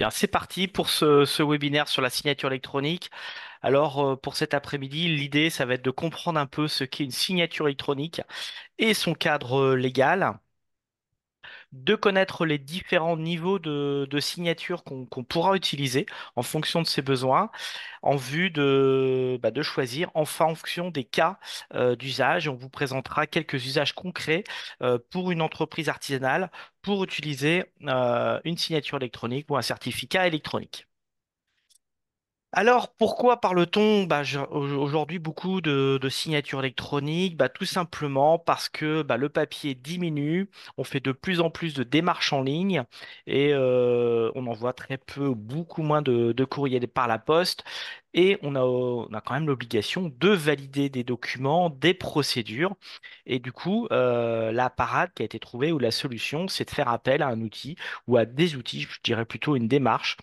Bien, c'est parti pour ce webinaire sur la signature électronique. Alors, pour cet après-midi, l'idée, ça va être de comprendre un peu ce qu'est une signature électronique et son cadre légal, de connaître les différents niveaux de signature qu'on pourra utiliser en fonction de ses besoins, en vue de choisir, enfin en fonction des cas d'usage. On vous présentera quelques usages concrets pour une entreprise artisanale pour utiliser une signature électronique ou un certificat électronique. Alors, pourquoi parle-t-on aujourd'hui beaucoup de signatures électroniques? Tout simplement parce que le papier diminue, on fait de plus en plus de démarches en ligne et on envoie très peu, beaucoup moins de courriers par la poste et on a quand même l'obligation de valider des documents, des procédures. Et du coup, la parade qui a été trouvée ou la solution, c'est de faire appel à un outil ou à des outils, je dirais plutôt une démarche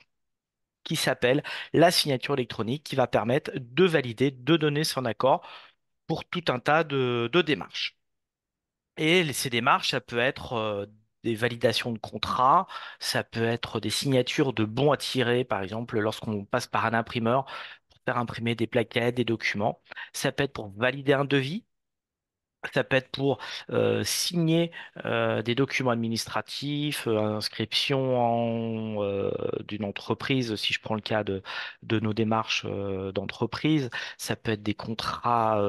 qui s'appelle la signature électronique, qui va permettre de valider, de donner son accord pour tout un tas de démarches. Et ces démarches, ça peut être des validations de contrats, ça peut être des signatures de bons à tirer, par exemple, lorsqu'on passe par un imprimeur pour faire imprimer des plaquettes, des documents. Ça peut être pour valider un devis. Ça peut être pour signer des documents administratifs, inscription d'une entreprise, si je prends le cas de nos démarches d'entreprise. Ça peut être des contrats,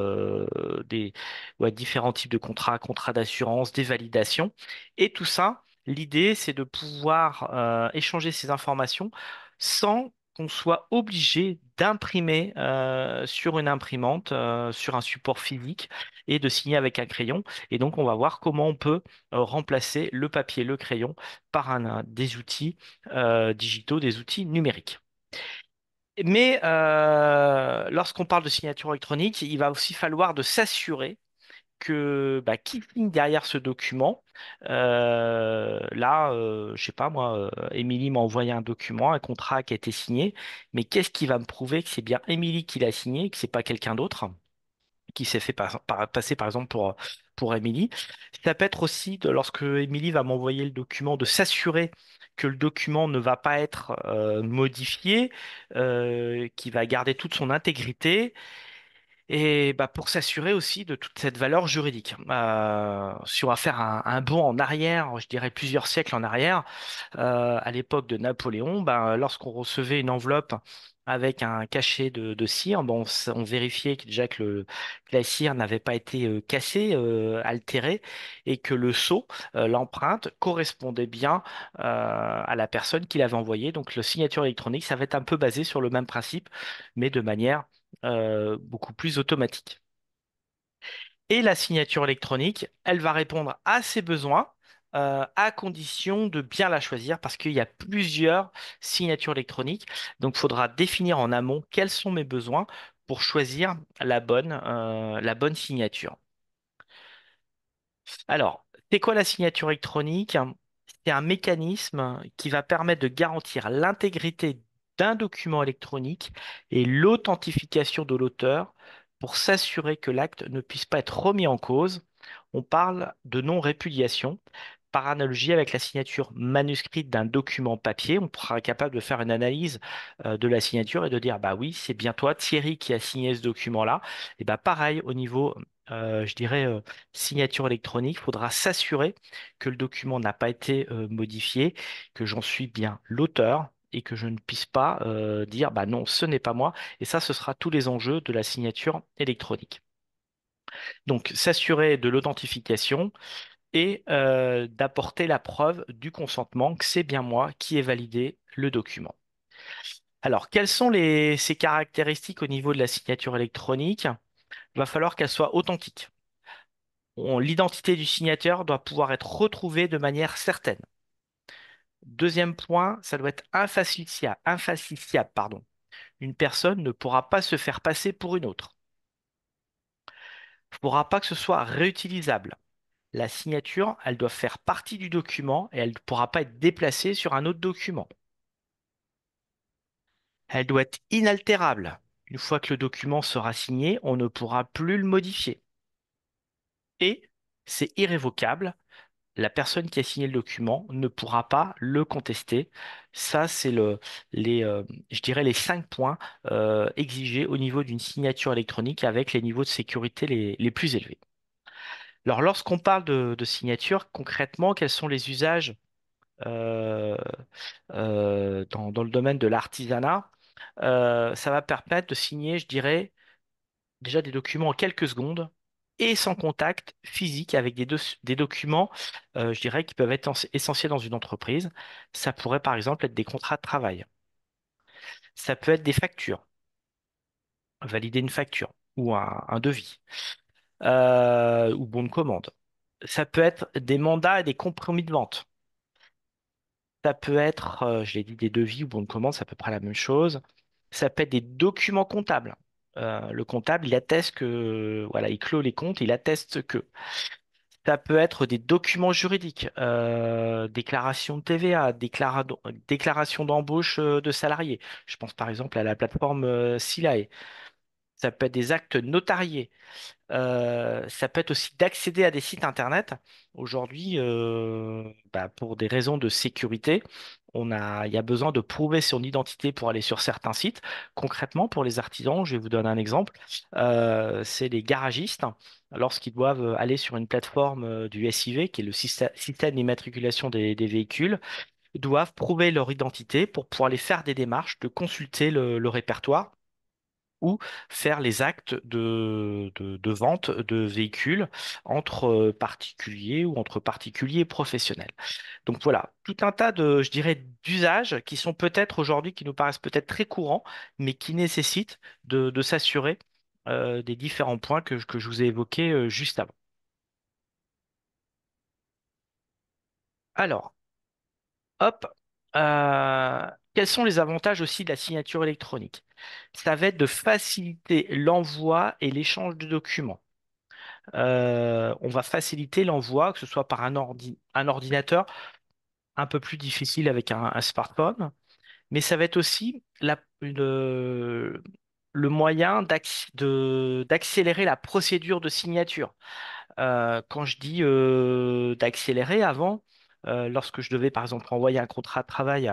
ouais, différents types de contrats, contrats d'assurance, des validations. Et tout ça, l'idée, c'est de pouvoir échanger ces informations sans qu'on soit obligé d'imprimer sur une imprimante, sur un support physique et de signer avec un crayon. Et donc, on va voir comment on peut remplacer le papier, le crayon par des outils digitaux, des outils numériques. Mais lorsqu'on parle de signature électronique, il va aussi falloir de s'assurer que qui signe derrière ce document. Là, je sais pas moi, Émilie m'a envoyé un document, un contrat qui a été signé, mais qu'est-ce qui va me prouver que c'est bien Émilie qui l'a signé, que c'est pas quelqu'un d'autre? Qui s'est fait passer par exemple pour Émilie. Ça peut être aussi, lorsque Émilie va m'envoyer le document, de s'assurer que le document ne va pas être modifié, qu'il va garder toute son intégrité et pour s'assurer aussi de toute cette valeur juridique. Si on va faire un bond en arrière, je dirais plusieurs siècles en arrière, à l'époque de Napoléon, lorsqu'on recevait une enveloppe avec un cachet de cire, on vérifiait déjà que la cire n'avait pas été cassée, altérée, et que le sceau, l'empreinte, correspondait bien à la personne qui l'avait envoyé. Donc, la signature électronique, ça va être un peu basé sur le même principe, mais de manière beaucoup plus automatique. Et la signature électronique, elle va répondre à ses besoins, à condition de bien la choisir parce qu'il y a plusieurs signatures électroniques. Donc, il faudra définir en amont quels sont mes besoins pour choisir la bonne signature. Alors, c'est quoi la signature électronique? C'est un mécanisme qui va permettre de garantir l'intégrité d'un document électronique et l'authentification de l'auteur pour s'assurer que l'acte ne puisse pas être remis en cause. On parle de non-répudiation. Par analogie avec la signature manuscrite d'un document papier, on sera capable de faire une analyse de la signature et de dire, bah oui, c'est bien toi, Thierry, qui a signé ce document-là. Et pareil, au niveau, je dirais, signature électronique, il faudra s'assurer que le document n'a pas été modifié, que j'en suis bien l'auteur et que je ne puisse pas dire bah non, ce n'est pas moi. Et ça, ce sera tous les enjeux de la signature électronique. Donc, s'assurer de l'authentification et d'apporter la preuve du consentement que c'est bien moi qui ai validé le document. Alors, quelles sont ces caractéristiques au niveau de la signature électronique? Il va falloir qu'elle soit authentique. L'identité du signateur doit pouvoir être retrouvée de manière certaine. Deuxième point, ça doit être infalsifiable, pardon. Une personne ne pourra pas se faire passer pour une autre. Il ne pourra pas que ce soit réutilisable. La signature, elle doit faire partie du document et elle ne pourra pas être déplacée sur un autre document. Elle doit être inaltérable. Une fois que le document sera signé, on ne pourra plus le modifier. Et c'est irrévocable. la personne qui a signé le document ne pourra pas le contester. Ça, c'est je dirais les 5 points exigés au niveau d'une signature électronique avec les niveaux de sécurité les plus élevés. Alors, lorsqu'on parle de signature, concrètement, quels sont les usages euh, dans le domaine de l'artisanat? Ça va permettre de signer, je dirais, déjà des documents en quelques secondes et sans contact physique avec des documents, je dirais, qui peuvent être essentiels dans une entreprise. Ça pourrait par exemple être des contrats de travail. Ça peut être des factures, valider une facture ou un devis ou bon de commande. Ça peut être des mandats et des compromis de vente. Ça peut être, je l'ai dit, des devis ou bons de commande, c'est à peu près la même chose. Ça peut être des documents comptables. Le comptable, il atteste que, voilà, il clôt les comptes, il atteste que. Ça peut être des documents juridiques, déclaration de TVA, déclaration d'embauche de salariés. Je pense par exemple à la plateforme Silae. Ça peut être des actes notariés. Ça peut être aussi d'accéder à des sites internet. Aujourd'hui, bah, pour des raisons de sécurité, il y a besoin de prouver son identité pour aller sur certains sites. Concrètement, pour les artisans, je vais vous donner un exemple. C'est les garagistes, lorsqu'ils doivent aller sur une plateforme du SIV, qui est le système d'immatriculation des véhicules, doivent prouver leur identité pour pouvoir aller faire des démarches, de consulter le répertoire ou faire les actes de vente de véhicules entre particuliers ou entre particuliers et professionnels. Donc voilà, tout un tas je dirais, d'usages qui sont peut-être aujourd'hui, qui nous paraissent peut-être très courants, mais qui nécessitent de s'assurer des différents points que je vous ai évoqués juste avant. Alors, hop, quels sont les avantages aussi de la signature électronique? Ça va être de faciliter l'envoi et l'échange de documents. On va faciliter l'envoi, que ce soit par un ordinateur, un peu plus difficile avec un smartphone, mais ça va être aussi le moyen d'accélérer la procédure de signature. Quand je dis d'accélérer avant, lorsque je devais par exemple envoyer un contrat de travail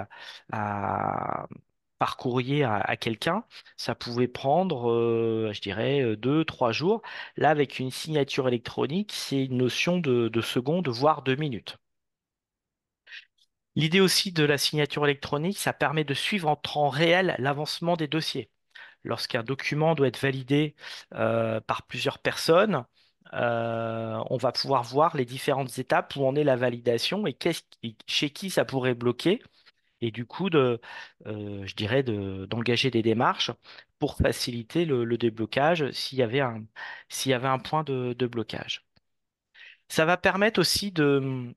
par courrier à quelqu'un, ça pouvait prendre, je dirais, 2, 3 jours. Là, avec une signature électronique, c'est une notion de secondes, voire 2 minutes. L'idée aussi de la signature électronique, ça permet de suivre en temps réel l'avancement des dossiers. Lorsqu'un document doit être validé par plusieurs personnes, on va pouvoir voir les différentes étapes où en est la validation et chez qui ça pourrait bloquer. Et du coup, je dirais d'engager des démarches pour faciliter le déblocage s'il y avait un point de blocage. Ça va permettre aussi de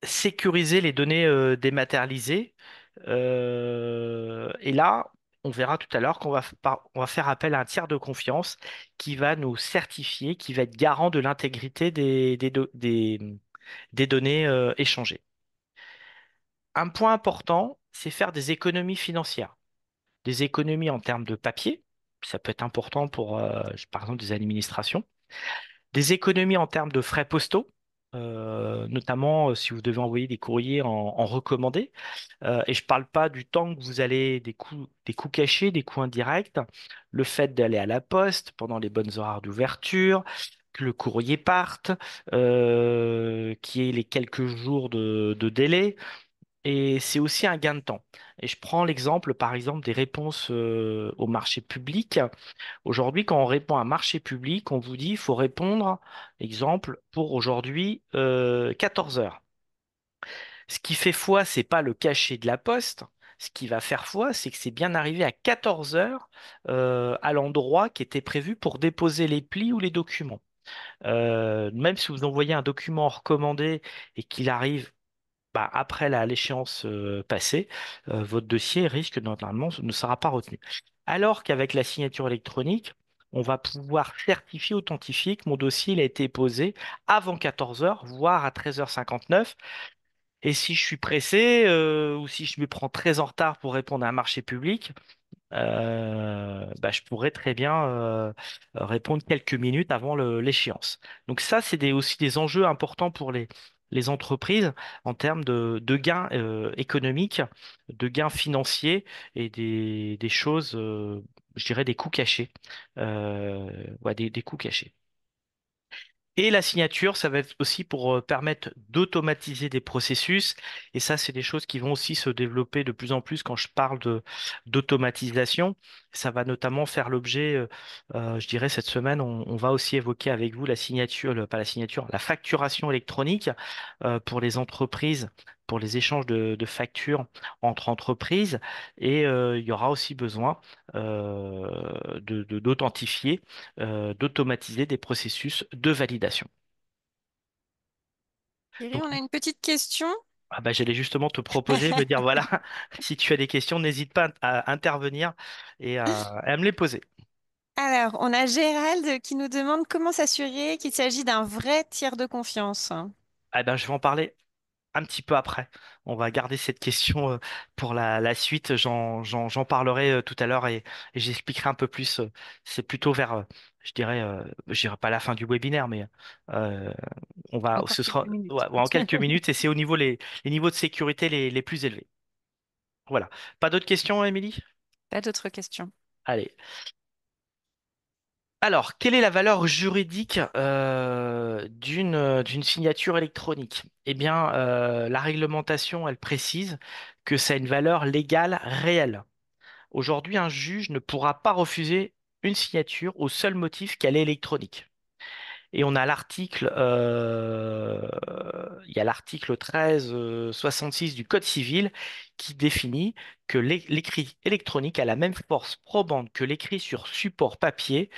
sécuriser les données dématérialisées. Et là, on verra tout à l'heure on va faire appel à un tiers de confiance qui va nous certifier, qui va être garant de l'intégrité des données échangées. Un point important, c'est faire des économies financières. Des économies en termes de papier, ça peut être important pour, par exemple, des administrations. Des économies en termes de frais postaux, notamment si vous devez envoyer des courriers en recommandé. Et je ne parle pas du temps que vous allez, des coûts cachés, des coûts indirects, le fait d'aller à la poste pendant les bonnes horaires d'ouverture, que le courrier parte, qu'il y ait les quelques jours de délai. Et c'est aussi un gain de temps. Et je prends l'exemple, par exemple, des réponses au marché public. Aujourd'hui, quand on répond à un marché public, on vous dit il faut répondre, exemple, pour aujourd'hui, 14 heures. Ce qui fait foi, c'est pas le cachet de la poste. Ce qui va faire foi, c'est que c'est bien arrivé à 14 heures à l'endroit qui était prévu pour déposer les plis ou les documents. Même si vous envoyez un document recommandé et qu'il arrive bah, après l'échéance passée, votre dossier risque normalement ne sera pas retenu. Alors qu'avec la signature électronique, on va pouvoir certifier, authentifier que mon dossier il a été posé avant 14 heures, voire à 13h59. Et si je suis pressé ou si je me prends très en retard pour répondre à un marché public, bah, je pourrais très bien répondre quelques minutes avant l'échéance. Donc ça, c'est aussi des enjeux importants les entreprises en termes de gains économiques, de gains financiers et des choses, je dirais des coûts cachés. Ouais, des coûts cachés. Et la signature, ça va être aussi pour permettre d'automatiser des processus. Et ça, c'est des choses qui vont aussi se développer de plus en plus quand je parle de d'automatisation. Ça va notamment faire l'objet, je dirais cette semaine, on va aussi évoquer avec vous la signature, pas la signature, la facturation électronique pour les entreprises, pour les échanges de factures entre entreprises. Et il y aura aussi besoin d'authentifier d'automatiser des processus de validation. Thierry, Donc, on a une petite question. ah bah, j'allais justement te proposer, me dire, voilà, si tu as des questions, n'hésite pas à intervenir et à me les poser. Alors, on a Gérald qui nous demande comment s'assurer qu'il s'agit d'un vrai tiers de confiance. Ah ben, je vais en parler un petit peu après. On va garder cette question pour la suite. J'en parlerai tout à l'heure et j'expliquerai un peu plus. C'est plutôt vers, je dirais pas la fin du webinaire, mais euh, Encore ce quelques sera ouais, minutes. ouais, en quelques minutes et c'est au niveau les niveaux de sécurité les plus élevés. Voilà. Pas d'autres questions, Émilie? Pas d'autres questions. Allez. Alors, quelle est la valeur juridique d'une signature électronique? Eh bien, la réglementation, elle précise que ça a une valeur légale réelle. Aujourd'hui, un juge ne pourra pas refuser une signature au seul motif qu'elle est électronique. Et on a il y a l'article 1366 du Code civil qui définit que l'écrit électronique a la même force probante que l'écrit sur support papier,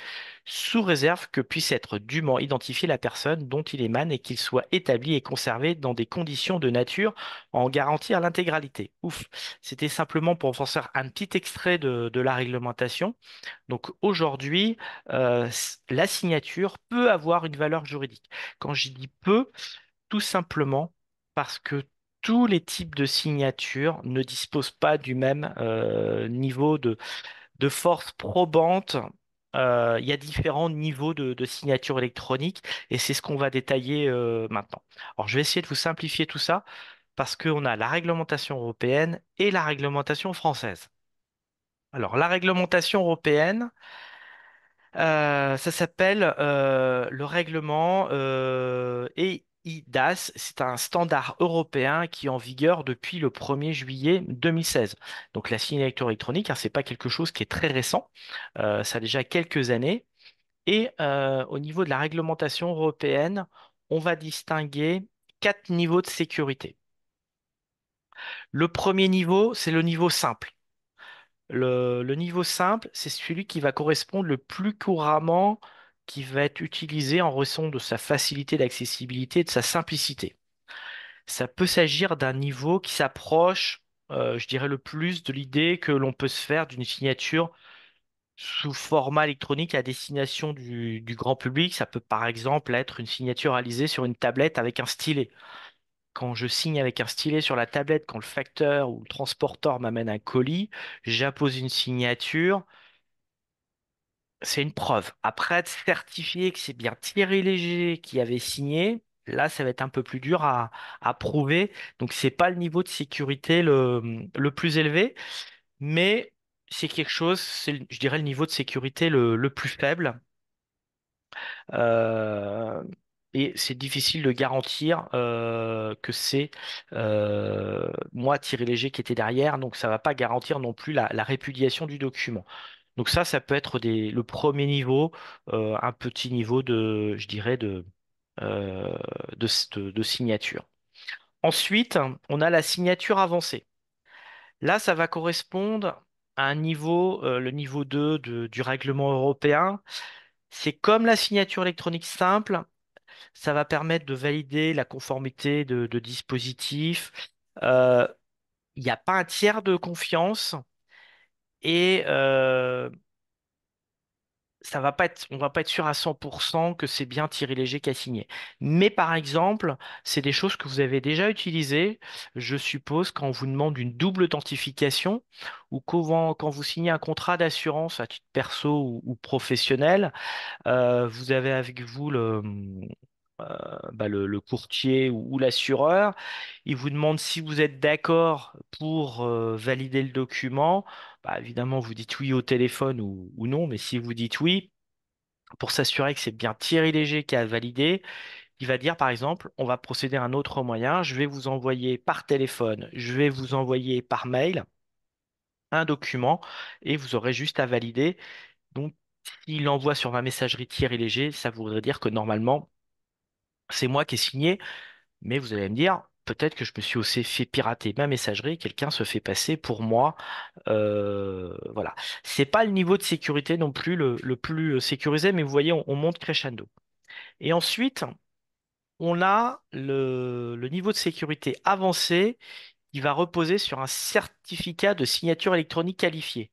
sous réserve que puisse être dûment identifiée la personne dont il émane et qu'il soit établi et conservé dans des conditions de nature à en garantir l'intégralité. Ouf, c'était simplement pour vous faire un petit extrait de la réglementation. Donc aujourd'hui, la signature peut avoir une valeur juridique. Quand je dis peut, tout simplement parce que tous les types de signatures ne disposent pas du même niveau de force probante. Il y a différents niveaux de signature électronique et c'est ce qu'on va détailler maintenant. Alors je vais essayer de vous simplifier tout ça parce qu'on a la réglementation européenne et la réglementation française. Alors la réglementation européenne, ça s'appelle le règlement EIDAS. C'est un standard européen qui est en vigueur depuis le 1er juillet 2016. Donc la signature électronique, hein, c'est pas quelque chose qui est très récent. Ça a déjà quelques années. Et au niveau de la réglementation européenne, on va distinguer quatre niveaux de sécurité. Le premier niveau, c'est le niveau simple. Le niveau simple, c'est celui qui va correspondre le plus couramment, qui va être utilisé en raison de sa facilité d'accessibilité et de sa simplicité. Ça peut s'agir d'un niveau qui s'approche, je dirais, le plus de l'idée que l'on peut se faire d'une signature sous format électronique à destination du grand public. Ça peut par exemple être une signature réalisée sur une tablette avec un stylet. Quand je signe avec un stylet sur la tablette, quand le facteur ou le transporteur m'amène un colis, j'appose une signature. C'est une preuve. Après, de certifier que c'est bien Thierry Léger qui avait signé, là, ça va être un peu plus dur à prouver. Donc, c'est pas le niveau de sécurité le plus élevé, mais c'est quelque chose, je dirais, le niveau de sécurité le plus faible. Euh, et c'est difficile de garantir que c'est moi, Thierry Léger, qui était derrière. Donc, ça va pas garantir non plus la répudiation du document. Donc ça peut être le premier niveau, un petit niveau je dirais, euh, de signature. Ensuite, on a la signature avancée. Là, ça va correspondre à un niveau, le niveau 2 du règlement européen. C'est comme la signature électronique simple, ça va permettre de valider la conformité de dispositifs. Euh, Il n'y a pas un tiers de confiance et on va pas être sûr à 100% que c'est bien Thierry Léger qui a signé. Mais par exemple, c'est des choses que vous avez déjà utilisées, je suppose, quand on vous demande une double authentification ou quand vous signez un contrat d'assurance à titre perso ou professionnel, vous avez avec vous le courtier ou l'assureur. Il vous demande si vous êtes d'accord pour valider le document. Bah, évidemment, vous dites oui au téléphone ou non, mais si vous dites oui, pour s'assurer que c'est bien Thierry Léger qui a validé, il va dire par exemple, on va procéder à un autre moyen. Je vais vous envoyer par téléphone, je vais vous envoyer par mail un document et vous aurez juste à valider. Donc, s'il envoie sur ma messagerie Thierry Léger, ça voudrait dire que normalement, c'est moi qui ai signé. Mais vous allez me dire, peut-être que je me suis aussi fait pirater ma messagerie, quelqu'un se fait passer pour moi. Voilà. C'est pas le niveau de sécurité non plus le plus sécurisé, mais vous voyez, on monte crescendo. Et ensuite, on a le niveau de sécurité avancé qui va reposer sur un certificat de signature électronique qualifié.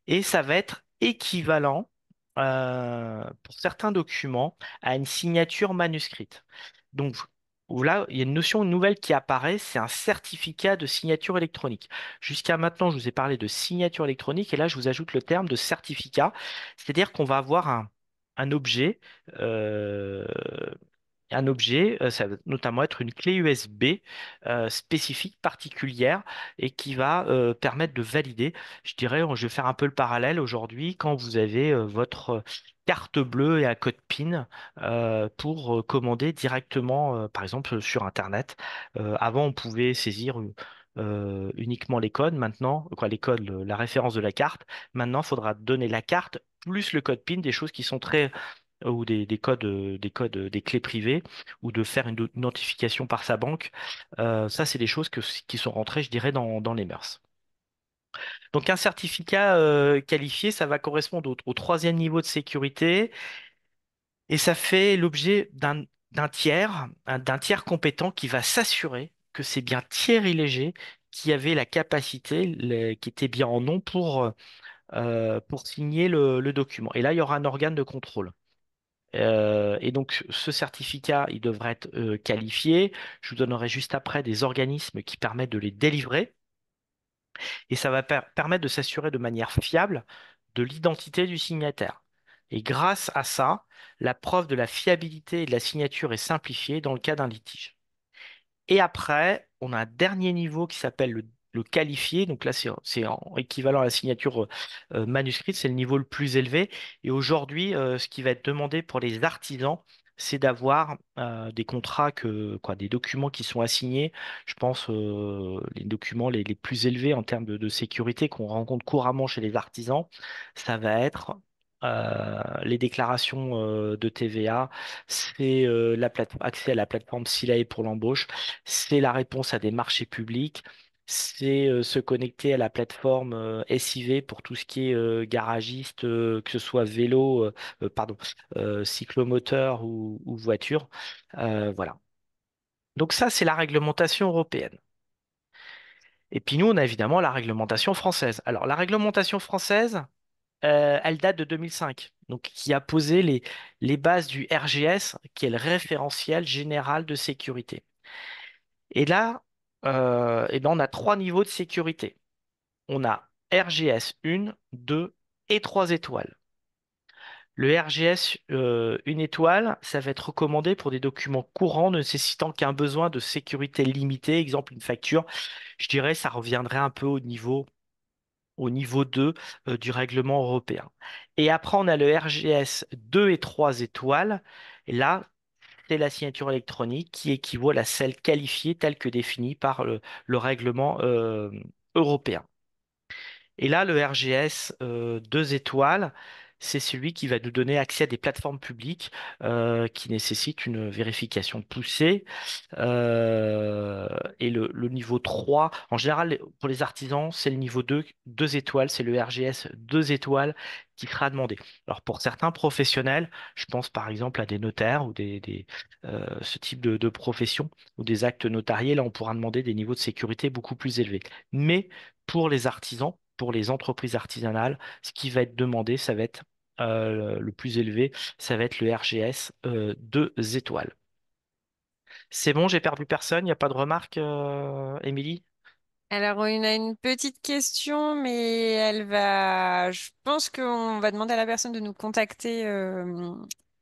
Et ça va être équivalent pour certains documents à une signature manuscrite. Donc là, il y a une notion nouvelle qui apparaît, c'est un certificat de signature électronique. Jusqu'à maintenant, je vous ai parlé de signature électronique et là, je vous ajoute le terme de certificat, c'est-à-dire qu'on va avoir un objet euh, ça va notamment être une clé USB spécifique, particulière, et qui va permettre de valider. Je dirais, je vais faire un peu le parallèle aujourd'hui, quand vous avez votre carte bleue et un code PIN pour commander directement, par exemple, sur Internet. Avant, on pouvait saisir uniquement les codes. Maintenant, quoi, les codes, la référence de la carte. Maintenant, il faudra donner la carte plus le code PIN, des choses qui sont très ou des clés privées, ou de faire une notification par sa banque. Ça, c'est des choses qui sont rentrées, je dirais, dans les mœurs. Donc, un certificat qualifié, ça va correspondre au troisième niveau de sécurité, et ça fait l'objet d'un tiers compétent qui va s'assurer que c'est bien Thierry Léger qui avait la capacité, qui était bien en nom pour signer le document. Et là, il y aura un organe de contrôle. Et donc, ce certificat, il devrait être qualifié. Je vous donnerai juste après des organismes qui permettent de les délivrer. Et ça va permettre de s'assurer de manière fiable de l'identité du signataire. Et grâce à ça, la preuve de la fiabilité et de la signature est simplifiée dans le cas d'un litige. Et après, on a un dernier niveau qui s'appelle le qualifié. Donc là, c'est en équivalent à la signature manuscrite, c'est le niveau le plus élevé. Et aujourd'hui, ce qui va être demandé pour les artisans, c'est d'avoir des contrats, des documents qui sont assignés. Je pense les documents les plus élevés en termes de sécurité qu'on rencontre couramment chez les artisans, ça va être les déclarations de TVA, c'est accès à la plateforme Silae pour l'embauche, c'est la réponse à des marchés publics, c'est se connecter à la plateforme SIV pour tout ce qui est garagiste, que ce soit vélo, pardon, cyclomoteur ou voiture. Voilà. Donc ça, c'est la réglementation européenne. Et puis nous, on a évidemment la réglementation française. Alors la réglementation française, elle date de 2005, donc qui a posé les bases du RGS, qui est le référentiel général de sécurité. Et là, eh ben, on a trois niveaux de sécurité. On a RGS 1, 2 et 3 étoiles. Le RGS 1 étoile, ça va être recommandé pour des documents courants ne nécessitant qu'un besoin de sécurité limité, exemple une facture. Je dirais ça reviendrait un peu au niveau 2 du règlement européen. Et après, on a le RGS 2 et 3 étoiles. Et là, c'est la signature électronique qui équivaut à celle qualifiée telle que définie par le règlement européen. Et là, le RGS 2 étoiles, c'est celui qui va nous donner accès à des plateformes publiques qui nécessitent une vérification poussée. Et le niveau 3, en général, pour les artisans, c'est le niveau 2, 2 étoiles, c'est le RGS 2 étoiles qui sera demandé. Alors pour certains professionnels, je pense par exemple à des notaires ou ce type de profession ou des actes notariés, là on pourra demander des niveaux de sécurité beaucoup plus élevés. Mais pour les artisans, pour les entreprises artisanales, ce qui va être demandé, ça va être le plus élevé, ça va être le RGS 2 étoiles. C'est bon, j'ai perdu personne, il n'y a pas de remarques, Émilie? Alors, on a une petite question, mais je pense qu'on va demander à la personne de nous contacter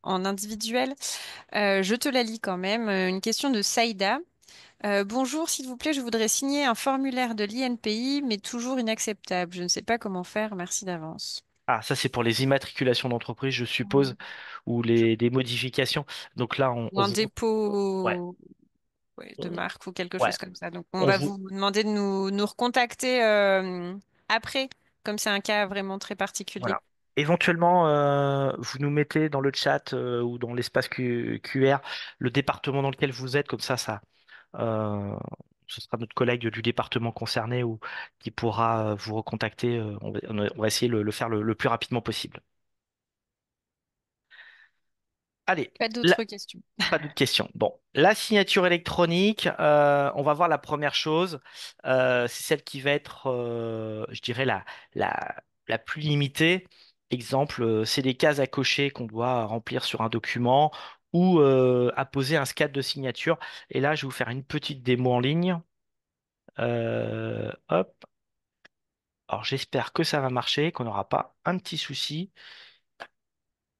en individuel. Je te la lis quand même. Une question de Saïda. Bonjour, s'il vous plaît, je voudrais signer un formulaire de l'INPI, mais toujours inacceptable. Je ne sais pas comment faire. Merci d'avance. Ah, ça c'est pour les immatriculations d'entreprise, je suppose, Mm. ou Je- des modifications. Donc là, Ou un ouais, dépôt ouais, de on- marque ou quelque ouais, chose comme ça. Donc, on on va vous, vous demander de nous recontacter après, comme c'est un cas vraiment très particulier. voilà. Éventuellement, vous nous mettez dans le chat ou dans l'espace QR le département dans lequel vous êtes, comme ça, euh, ce sera notre collègue du département concerné ou qui pourra vous recontacter. On va essayer de le faire le plus rapidement possible. Allez. Pas d'autres questions. Pas d'autres questions. Bon, la signature électronique, on va voir la première chose. C'est celle qui va être, je dirais, la, la plus limitée. Exemple, c'est des cases à cocher qu'on doit remplir sur un document ou apposer un scan de signature. Et là, je vais vous faire une petite démo en ligne. Hop. Alors, j'espère que ça va marcher, qu'on n'aura pas un petit souci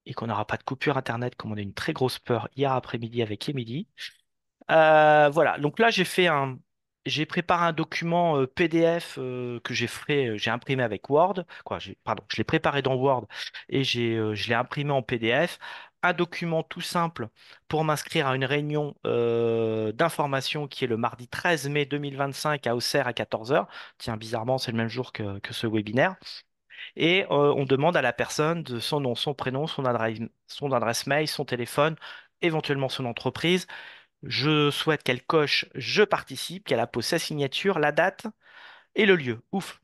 et qu'on n'aura pas de coupure Internet comme on a eu une très grosse peur hier après-midi avec Emily. Voilà, donc là j'ai préparé un document PDF que j'ai imprimé avec Word. Quoi, pardon, je l'ai préparé dans Word et je l'ai imprimé en PDF. Un document tout simple pour m'inscrire à une réunion d'information qui est le mardi 13 mai 2025 à Auxerre à 14 heures. Tiens, bizarrement, c'est le même jour que ce webinaire. Et on demande à la personne de son nom, son prénom, son adresse mail, son téléphone, éventuellement son entreprise. Je souhaite qu'elle coche je participe, qu'elle appose sa signature, la date et le lieu. Ouf.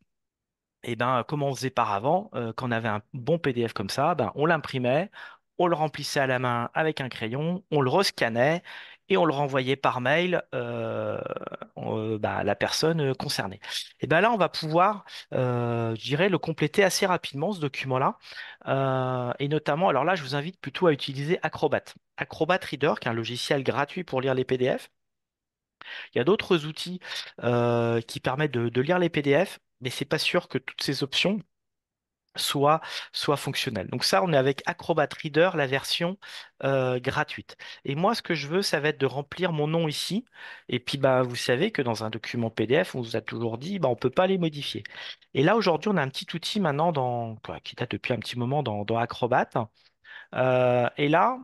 Et ben, comme on faisait par avant, quand on avait un bon PDF comme ça, ben, on l'imprimait, on le remplissait à la main avec un crayon, on le rescannait et on le renvoyait par mail bah, à la personne concernée. Et ben là, on va pouvoir, je dirais, le compléter assez rapidement, ce document-là. Et notamment, alors là, je vous invite plutôt à utiliser Acrobat. Acrobat Reader, qui est un logiciel gratuit pour lire les PDF. Il y a d'autres outils qui permettent de lire les PDF, mais c'est pas sûr que toutes ces options soient, soient fonctionnelles. Donc ça, on est avec Acrobat Reader, la version gratuite. Et moi, ce que je veux, ça va être de remplir mon nom ici. Et puis, bah, vous savez que dans un document PDF, on vous a toujours dit, bah, on peut pas les modifier. Et là, aujourd'hui, on a un petit outil maintenant quoi, qui date depuis un petit moment dans Acrobat. Et là,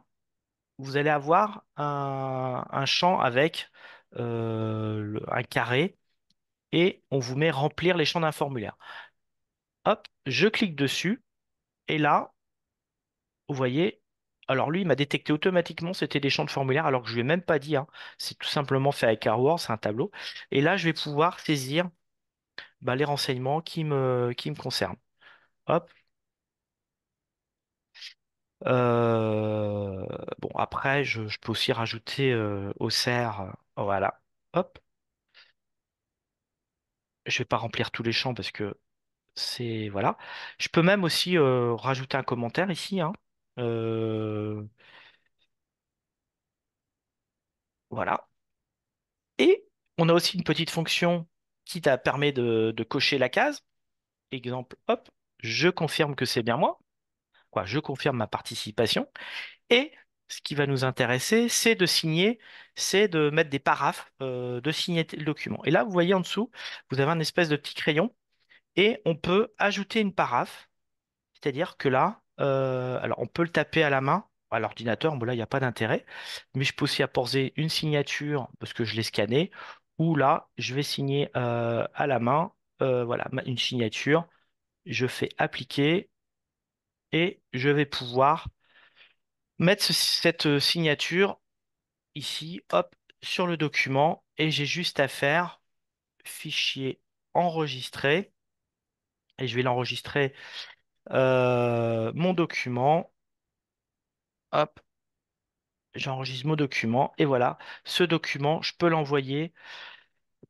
vous allez avoir un champ avec un carré et on vous met remplir les champs d'un formulaire. Hop, je clique dessus et là, vous voyez, alors lui, il m'a détecté automatiquement c'était des champs de formulaire alors que je lui ai même pas dit, hein. C'est tout simplement fait avec AirWord, c'est un tableau. Et là, je vais pouvoir saisir bah, les renseignements qui me concernent. Hop. Euh, bon, après, je peux aussi rajouter au CER, voilà. Hop. Je vais pas remplir tous les champs parce que c'est voilà. Je peux même aussi rajouter un commentaire ici, hein. Euh, voilà. Et on a aussi une petite fonction qui permet de cocher la case. Exemple, hop, je confirme que c'est bien moi. Quoi, je confirme ma participation. Et ce qui va nous intéresser, c'est de signer, c'est de mettre des paraphes, de signer le document. Et là, vous voyez en dessous, vous avez un espèce de petit crayon et on peut ajouter une paraphe. C'est-à-dire que là, alors on peut le taper à la main, à l'ordinateur, bon là, il n'y a pas d'intérêt, mais je peux aussi apposer une signature parce que je l'ai scanné, ou là, je vais signer à la main, voilà, une signature, je fais appliquer et je vais pouvoir mettre cette signature ici, hop, sur le document, et j'ai juste à faire fichier enregistrer, et je vais l'enregistrer mon document. Hop, j'enregistre mon document et voilà, ce document, je peux l'envoyer.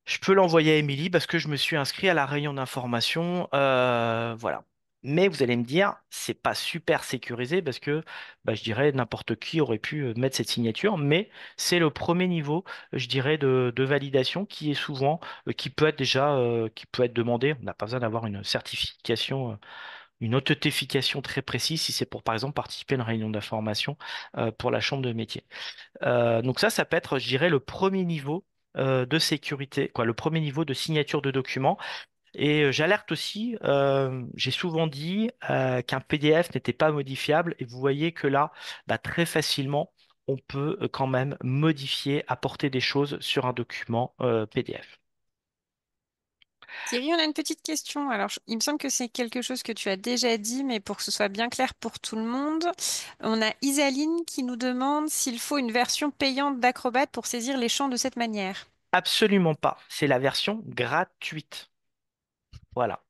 Je peux l'envoyer à Émilie parce que je me suis inscrit à la réunion d'information. Voilà. Mais vous allez me dire, c'est pas super sécurisé parce que bah, je dirais n'importe qui aurait pu mettre cette signature, mais c'est le premier niveau, je dirais, de validation qui est souvent, qui peut être déjà, qui peut être demandé. On n'a pas besoin d'avoir une certification une authentification très précise si c'est pour, par exemple, participer à une réunion d'information pour la chambre de métier. Donc ça peut être, je dirais, le premier niveau de sécurité, quoi, le premier niveau de signature de document. Et j'alerte aussi, j'ai souvent dit qu'un PDF n'était pas modifiable, et vous voyez que là, bah, très facilement, on peut quand même modifier, apporter des choses sur un document PDF. Thierry, on a une petite question. Alors, il me semble que c'est quelque chose que tu as déjà dit, mais pour que ce soit bien clair pour tout le monde, on a Isaline qui nous demande s'il faut une version payante d'Acrobat pour saisir les champs de cette manière. Absolument pas, c'est la version gratuite. Voilà.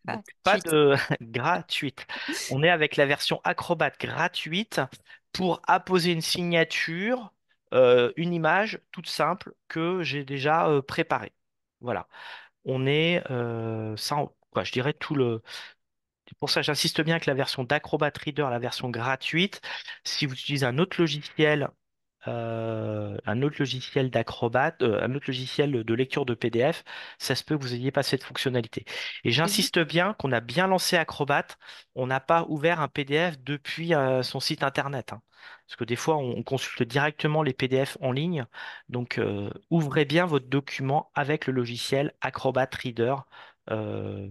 Donc pas Gratuite. de gratuite. On est avec la version Acrobat gratuite pour apposer une signature, une image toute simple que j'ai déjà préparée. Voilà. On est quoi, je dirais tout le. C'est pour ça, j'insiste bien que la version d'Acrobat Reader, la version gratuite, si vous utilisez un autre logiciel d'Acrobat, un autre logiciel de lecture de PDF, ça se peut que vous n'ayez pas cette fonctionnalité. Et Et du j'insiste bien qu'on a bien lancé Acrobat, on n'a pas ouvert un PDF depuis son site internet, hein. Parce que des fois, on consulte directement les PDF en ligne. Donc, ouvrez bien votre document avec le logiciel Acrobat Reader. Euh,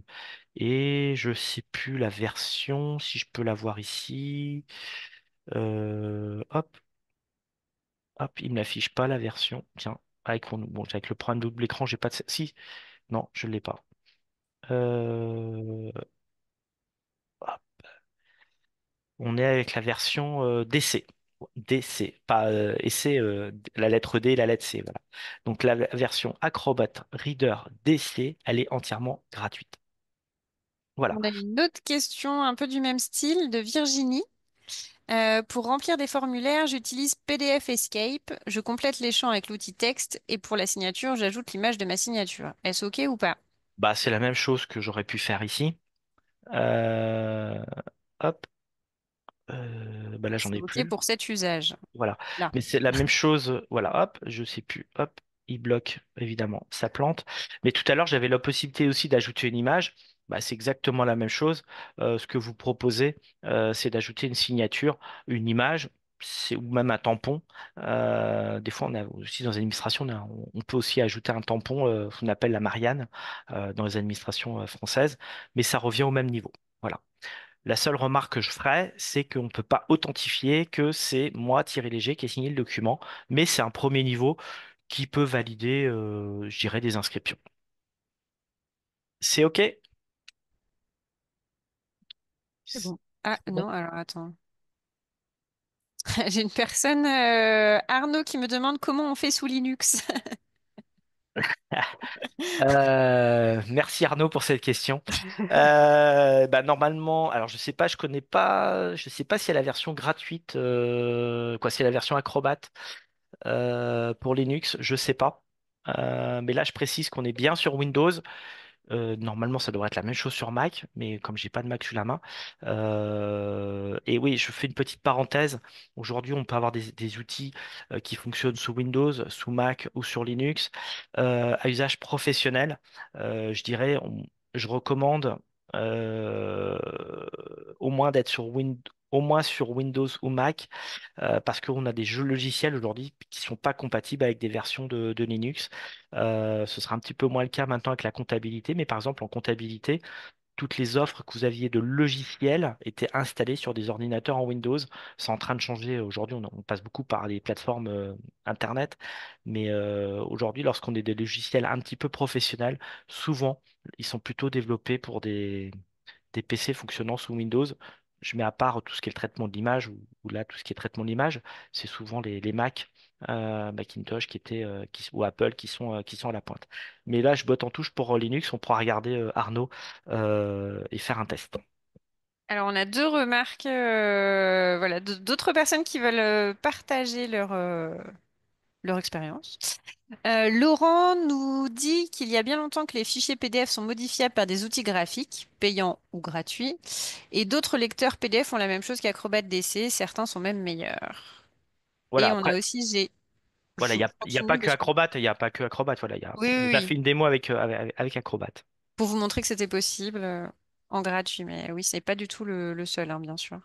et je sais plus la version, si je peux la voir ici. Hop. Hop, il ne m'affiche pas la version. Tiens, bon, avec le programme double écran, j'ai pas de. Si, non, je ne l'ai pas. Hop, on est avec la version DC. DC, pas essai, la lettre D et la lettre C. Voilà. Donc la version Acrobat Reader DC, elle est entièrement gratuite. Voilà. On a une autre question un peu du même style de Virginie. Pour remplir des formulaires, j'utilise PDF Escape. Je complète les champs avec l'outil texte et pour la signature, j'ajoute l'image de ma signature. Est-ce OK ou pas? Bah, c'est la même chose que j'aurais pu faire ici. Euh, Hop, bah là, j'en C'est ai OK plus. pour cet usage. Voilà. Là. Mais c'est la même chose. Voilà, hop, je sais plus. Hop, il bloque évidemment sa plante. Mais tout à l'heure, j'avais la possibilité aussi d'ajouter une image. Bah, c'est exactement la même chose. Ce que vous proposez, c'est d'ajouter une signature, une image, ou même un tampon. Des fois, on a aussi dans les administrations, on peut aussi ajouter un tampon, ce qu'on appelle la Marianne, dans les administrations françaises. Mais ça revient au même niveau. Voilà. La seule remarque que je ferais, c'est qu'on ne peut pas authentifier que c'est moi, Thierry Léger, qui ai signé le document, mais c'est un premier niveau qui peut valider, je dirais, des inscriptions. C'est OK? C'est C'est bon. Ah bon. non, alors attends. J'ai une personne, Arnaud, qui me demande comment on fait sous Linux. Merci Arnaud pour cette question. Bah, normalement, alors je sais pas, je connais pas, je sais pas si y a la version gratuite, quoi, si y a la version Acrobat pour Linux, je sais pas. Mais là, je précise qu'on est bien sur Windows. Normalement, ça devrait être la même chose sur Mac, mais comme j'ai pas de Mac sous la main. Et oui, je fais une petite parenthèse. Aujourd'hui, on peut avoir des outils qui fonctionnent sous Windows, sous Mac ou sur Linux à usage professionnel. Je dirais, je recommande euh, au moins d'être sur au moins sur Windows ou Mac parce qu'on a des jeux logiciels aujourd'hui qui sont pas compatibles avec des versions de Linux. Ce sera un petit peu moins le cas maintenant avec la comptabilité, mais par exemple en comptabilité, toutes les offres que vous aviez de logiciels étaient installées sur des ordinateurs en Windows. C'est en train de changer. Aujourd'hui, on passe beaucoup par les plateformes Internet, mais aujourd'hui, lorsqu'on est des logiciels un petit peu professionnels, souvent, ils sont plutôt développés pour des PC fonctionnant sous Windows. Je mets à part tout ce qui est le traitement de l'image, ou là, tout ce qui est traitement de l'image, c'est souvent les Mac, Macintosh ou Apple qui sont à la pointe. Mais là, je botte en touche pour Linux, on pourra regarder Arnaud et faire un test. Alors, on a deux remarques, voilà, d'autres personnes qui veulent partager leur expérience. Laurent nous dit qu'il y a bien longtemps que les fichiers PDF sont modifiables par des outils graphiques, payants ou gratuits, et d'autres lecteurs PDF font la même chose qu'Acrobat DC, certains sont même meilleurs. Voilà, Et on a après, aussi, voilà, je il y a pas continue que parce que... Acrobat, il y a pas que Acrobat, voilà, Oui, oui, on a oui, fait une démo avec Acrobat. pour vous montrer que c'était possible. en gratuit, mais oui, c'est pas du tout le seul, hein, bien sûr.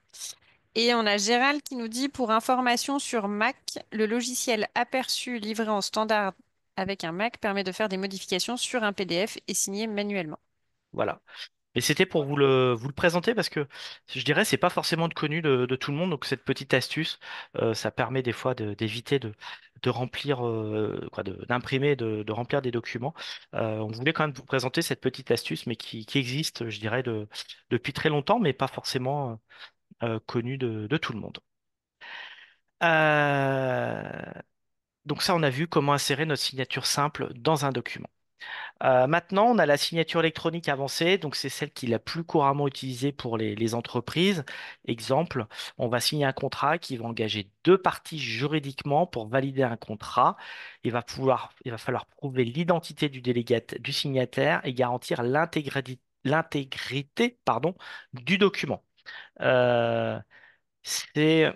Et on a Gérald qui nous dit, pour information sur Mac, le logiciel Aperçu livré en standard avec un Mac permet de faire des modifications sur un PDF et signer manuellement. Voilà. Et c'était pour vous le présenter parce que je dirais c'est pas forcément connu de tout le monde. Donc cette petite astuce, ça permet des fois d'éviter de remplir d'imprimer, de remplir des documents. On voulait quand même vous présenter cette petite astuce, mais qui existe, je dirais, depuis très longtemps, mais pas forcément connue de tout le monde. Euh, donc ça, on a vu comment insérer notre signature simple dans un document. Maintenant, on a la signature électronique avancée, donc c'est celle qui est la plus couramment utilisée pour les entreprises. Exemple, on va signer un contrat qui va engager deux parties juridiquement pour valider un contrat. Il va falloir prouver l'identité du signataire et garantir l'intégrité, pardon, du document. Euh, c'est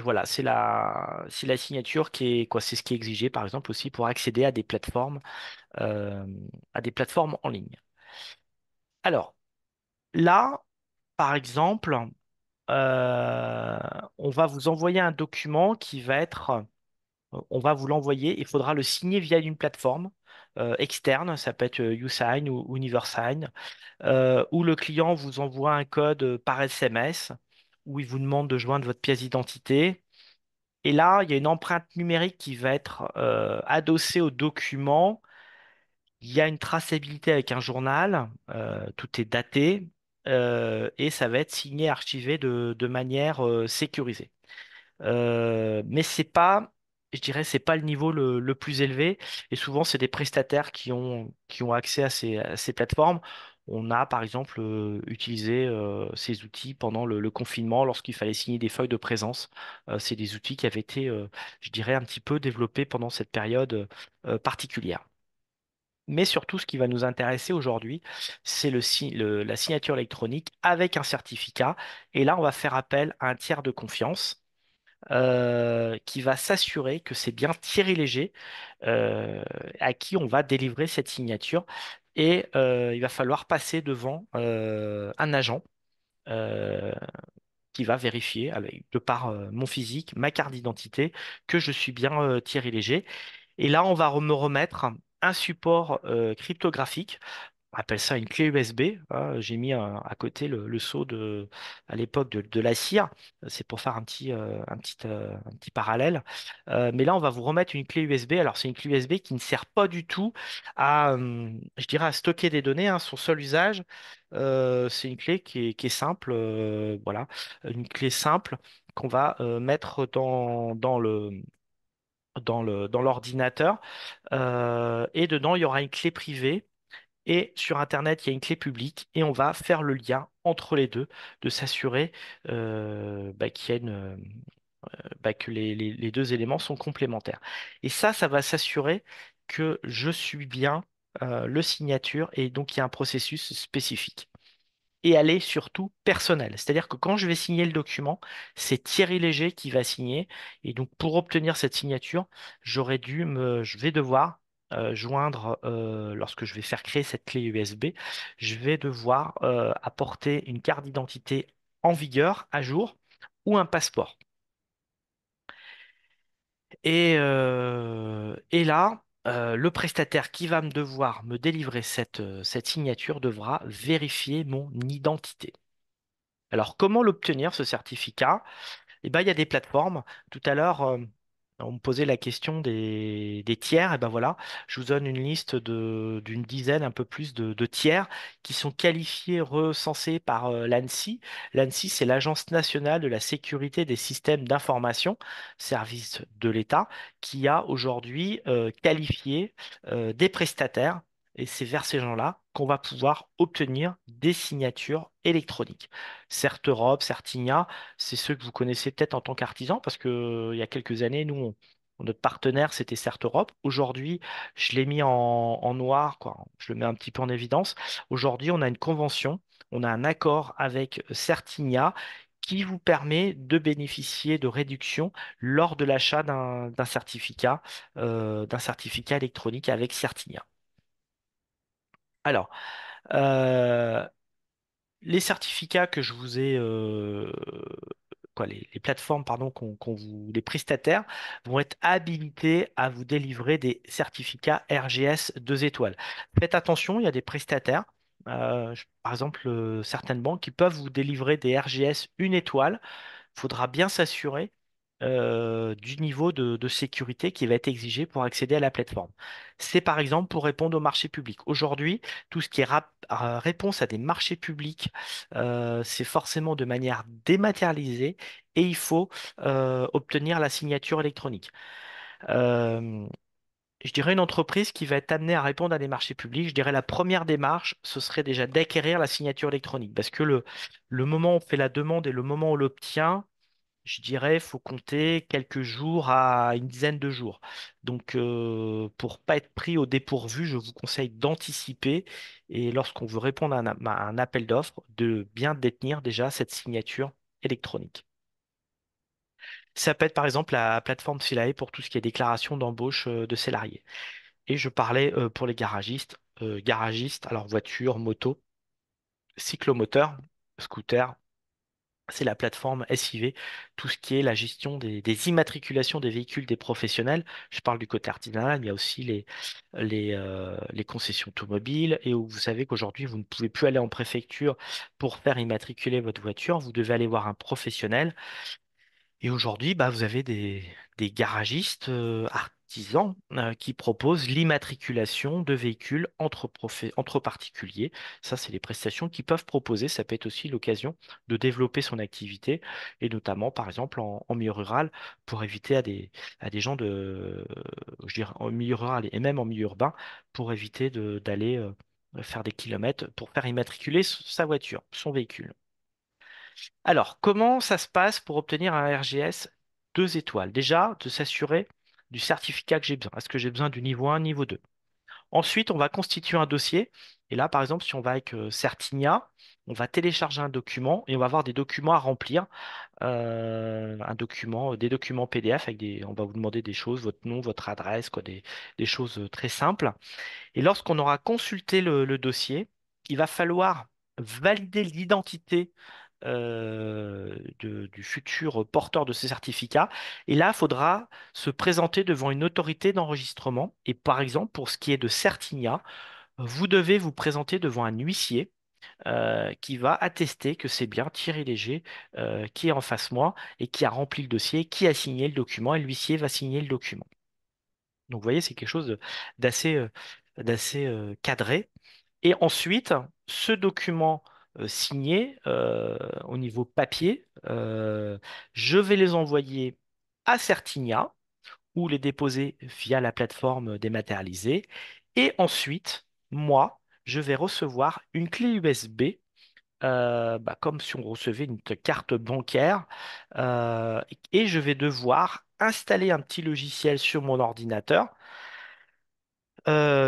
voilà, c'est la signature qui est quoi, c'est ce qui est exigé, par exemple aussi pour accéder euh, à des plateformes en ligne. Alors, là, par exemple, euh, on va vous envoyer un document on va vous l'envoyer, il faudra le signer via une plateforme externe, ça peut être YouSign ou Universign, où le client vous envoie un code par SMS, où il vous demande de joindre votre pièce d'identité. Et là, il y a une empreinte numérique qui va être adossée au document. Il y a une traçabilité avec un journal, tout est daté, et ça va être signé, archivé de manière sécurisée. Mais c'est pas, je dirais, c'est pas le niveau le plus élevé, et souvent c'est des prestataires qui ont accès à ces plateformes. On a par exemple utilisé ces outils pendant le confinement lorsqu'il fallait signer des feuilles de présence. C'est des outils qui avaient été, je dirais, un petit peu développés pendant cette période particulière. Mais surtout, ce qui va nous intéresser aujourd'hui, c'est la signature électronique avec un certificat. Et là, on va faire appel à un tiers de confiance qui va s'assurer que c'est bien Thierry Léger euh, à qui on va délivrer cette signature. Et il va falloir passer devant un agent euh, qui va vérifier, de par mon physique, ma carte d'identité, que je suis bien Thierry Léger. Et là, on va me remettre un support cryptographique. On appelle ça une clé USB, hein. J'ai mis à côté le sceau à l'époque de la cire. C'est pour faire un petit parallèle. Mais là, on va vous remettre une clé USB. Alors, c'est une clé USB qui ne sert pas du tout je dirais, à stocker des données, hein. Son seul usage, c'est une clé qui est simple. Voilà, une clé simple qu'on va mettre dans l'ordinateur. Et dedans, il y aura une clé privée. Et sur Internet, il y a une clé publique. Et on va faire le lien entre les deux, de s'assurer qu'il y a que les deux éléments sont complémentaires. Et ça va s'assurer que je suis bien le signature et donc il y a un processus spécifique et elle est surtout personnelle. C'est-à-dire que quand je vais signer le document, c'est Thierry Léger qui va signer. Et donc, pour obtenir cette signature, je vais devoir joindre, lorsque je vais faire créer cette clé USB, je vais devoir apporter une carte d'identité en vigueur, à jour, ou un passeport. Et là, le prestataire qui va me devoir me délivrer cette signature devra vérifier mon identité. Alors, comment l'obtenir, ce certificat? Eh ben, il y a des plateformes. Tout à l'heure, on me posait la question des tiers. Et ben voilà, je vous donne une liste d'une dizaine, un peu plus de tiers qui sont qualifiés, recensés par l'ANSSI. L'ANSSI, c'est l'Agence nationale de la sécurité des systèmes d'information, service de l'État, qui a aujourd'hui qualifié des prestataires. Et c'est vers ces gens-là qu'on va pouvoir obtenir des signatures électroniques. Certes Europe, Certinia, c'est ceux que vous connaissez peut-être en tant qu'artisan, parce que il y a quelques années, notre partenaire, c'était Certes Europe. Aujourd'hui, je l'ai mis en noir, quoi. Je le mets un petit peu en évidence. Aujourd'hui, on a une convention, on a un accord avec Certinia qui vous permet de bénéficier de réductions lors de l'achat d'un certificat électronique avec Certinia. Alors, euh, les certificats que je vous ai, les plateformes, pardon, les prestataires vont être habilités à vous délivrer des certificats RGS 2 étoiles. Faites attention, il y a des prestataires, par exemple, certaines banques qui peuvent vous délivrer des RGS 1 étoile. Il faudra bien s'assurer du niveau de sécurité qui va être exigé pour accéder à la plateforme. C'est par exemple pour répondre aux marchés publics. Aujourd'hui, tout ce qui est réponse à des marchés publics, c'est forcément de manière dématérialisée et il faut obtenir la signature électronique. Euh, je dirais une entreprise qui va être amenée à répondre à des marchés publics, je dirais la première démarche, ce serait déjà d'acquérir la signature électronique. Parce que le moment où on fait la demande et le moment où on l'obtient, je dirais, faut compter quelques jours à une dizaine de jours. Donc, pour pas être pris au dépourvu, je vous conseille d'anticiper et lorsqu'on veut répondre à un appel d'offres, de bien détenir déjà cette signature électronique. Ça peut être par exemple la plateforme Philae pour tout ce qui est déclaration d'embauche de salariés. Et je parlais pour les garagistes, alors voiture, moto, cyclomoteur, scooter. C'est la plateforme SIV, tout ce qui est la gestion des immatriculations des véhicules des professionnels. Je parle du côté artisanal, mais il y a aussi les concessions automobiles. Et où vous savez qu'aujourd'hui, vous ne pouvez plus aller en préfecture pour faire immatriculer votre voiture. Vous devez aller voir un professionnel. Et aujourd'hui, bah, vous avez des garagistes artisans qui proposent l'immatriculation de véhicules entre particuliers. Ça, c'est les prestations qu'ils peuvent proposer. Ça peut être aussi l'occasion de développer son activité, et notamment, par exemple, en milieu rural, pour éviter à des gens je dirais, en milieu rural et même en milieu urbain, pour éviter d'aller faire des kilomètres pour faire immatriculer sa voiture, son véhicule. Alors, comment ça se passe pour obtenir un RGS 2 étoiles? Déjà, de s'assurer du certificat que j'ai besoin. Est-ce que j'ai besoin du niveau 1, niveau 2? Ensuite, on va constituer un dossier. Et là, par exemple, si on va avec Certinia, on va télécharger un document et on va avoir des documents à remplir. Des documents PDF on va vous demander des choses, votre nom, votre adresse, quoi, des choses très simples. Et lorsqu'on aura consulté le dossier, il va falloir valider l'identité du futur porteur de ces certificats. Et là, il faudra se présenter devant une autorité d'enregistrement. Et par exemple, pour ce qui est de Certinia, vous devez vous présenter devant un huissier qui va attester que c'est bien Thierry Léger qui est en face moi et qui a rempli le dossier, qui a signé le document, et l'huissier va signer le document. Donc, vous voyez, c'est quelque chose d'assez cadré. Et ensuite, ce document signé au niveau papier, je vais les envoyer à Certinia ou les déposer via la plateforme dématérialisée. Et ensuite, moi, je vais recevoir une clé USB, comme si on recevait une carte bancaire, et je vais devoir installer un petit logiciel sur mon ordinateur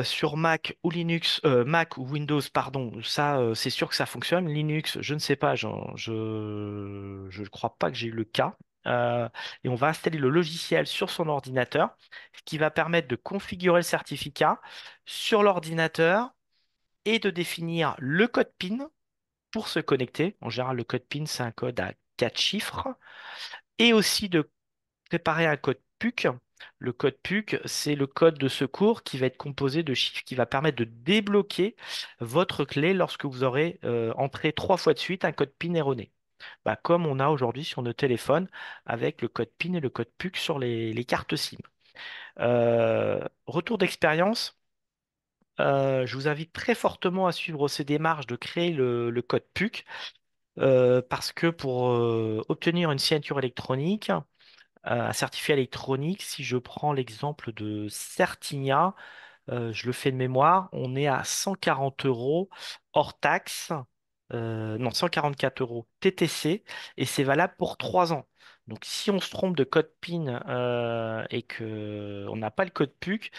sur Mac ou Linux, Mac ou Windows, pardon, ça, c'est sûr que ça fonctionne. Linux, je ne sais pas, je ne crois pas que j'ai eu le cas. Euh, et on va installer le logiciel sur son ordinateur, ce qui va permettre de configurer le certificat sur l'ordinateur et de définir le code PIN pour se connecter. En général, le code PIN, c'est un code à 4 chiffres. Et aussi de préparer un code PUC. Le code PUC, c'est le code de secours qui va être composé de chiffres qui va permettre de débloquer votre clé lorsque vous aurez entré 3 fois de suite un code PIN erroné. Bah, comme on a aujourd'hui sur nos téléphones avec le code PIN et le code PUC sur les cartes SIM. Retour d'expérience, je vous invite très fortement à suivre ces démarches de créer le code PUC parce que pour obtenir une signature électronique, un certificat électronique, si je prends l'exemple de Certinia, je le fais de mémoire, on est à 140 euros hors taxe, non, 144 euros TTC, et c'est valable pour 3 ans. Donc si on se trompe de code PIN et que on n'a pas le code PUC,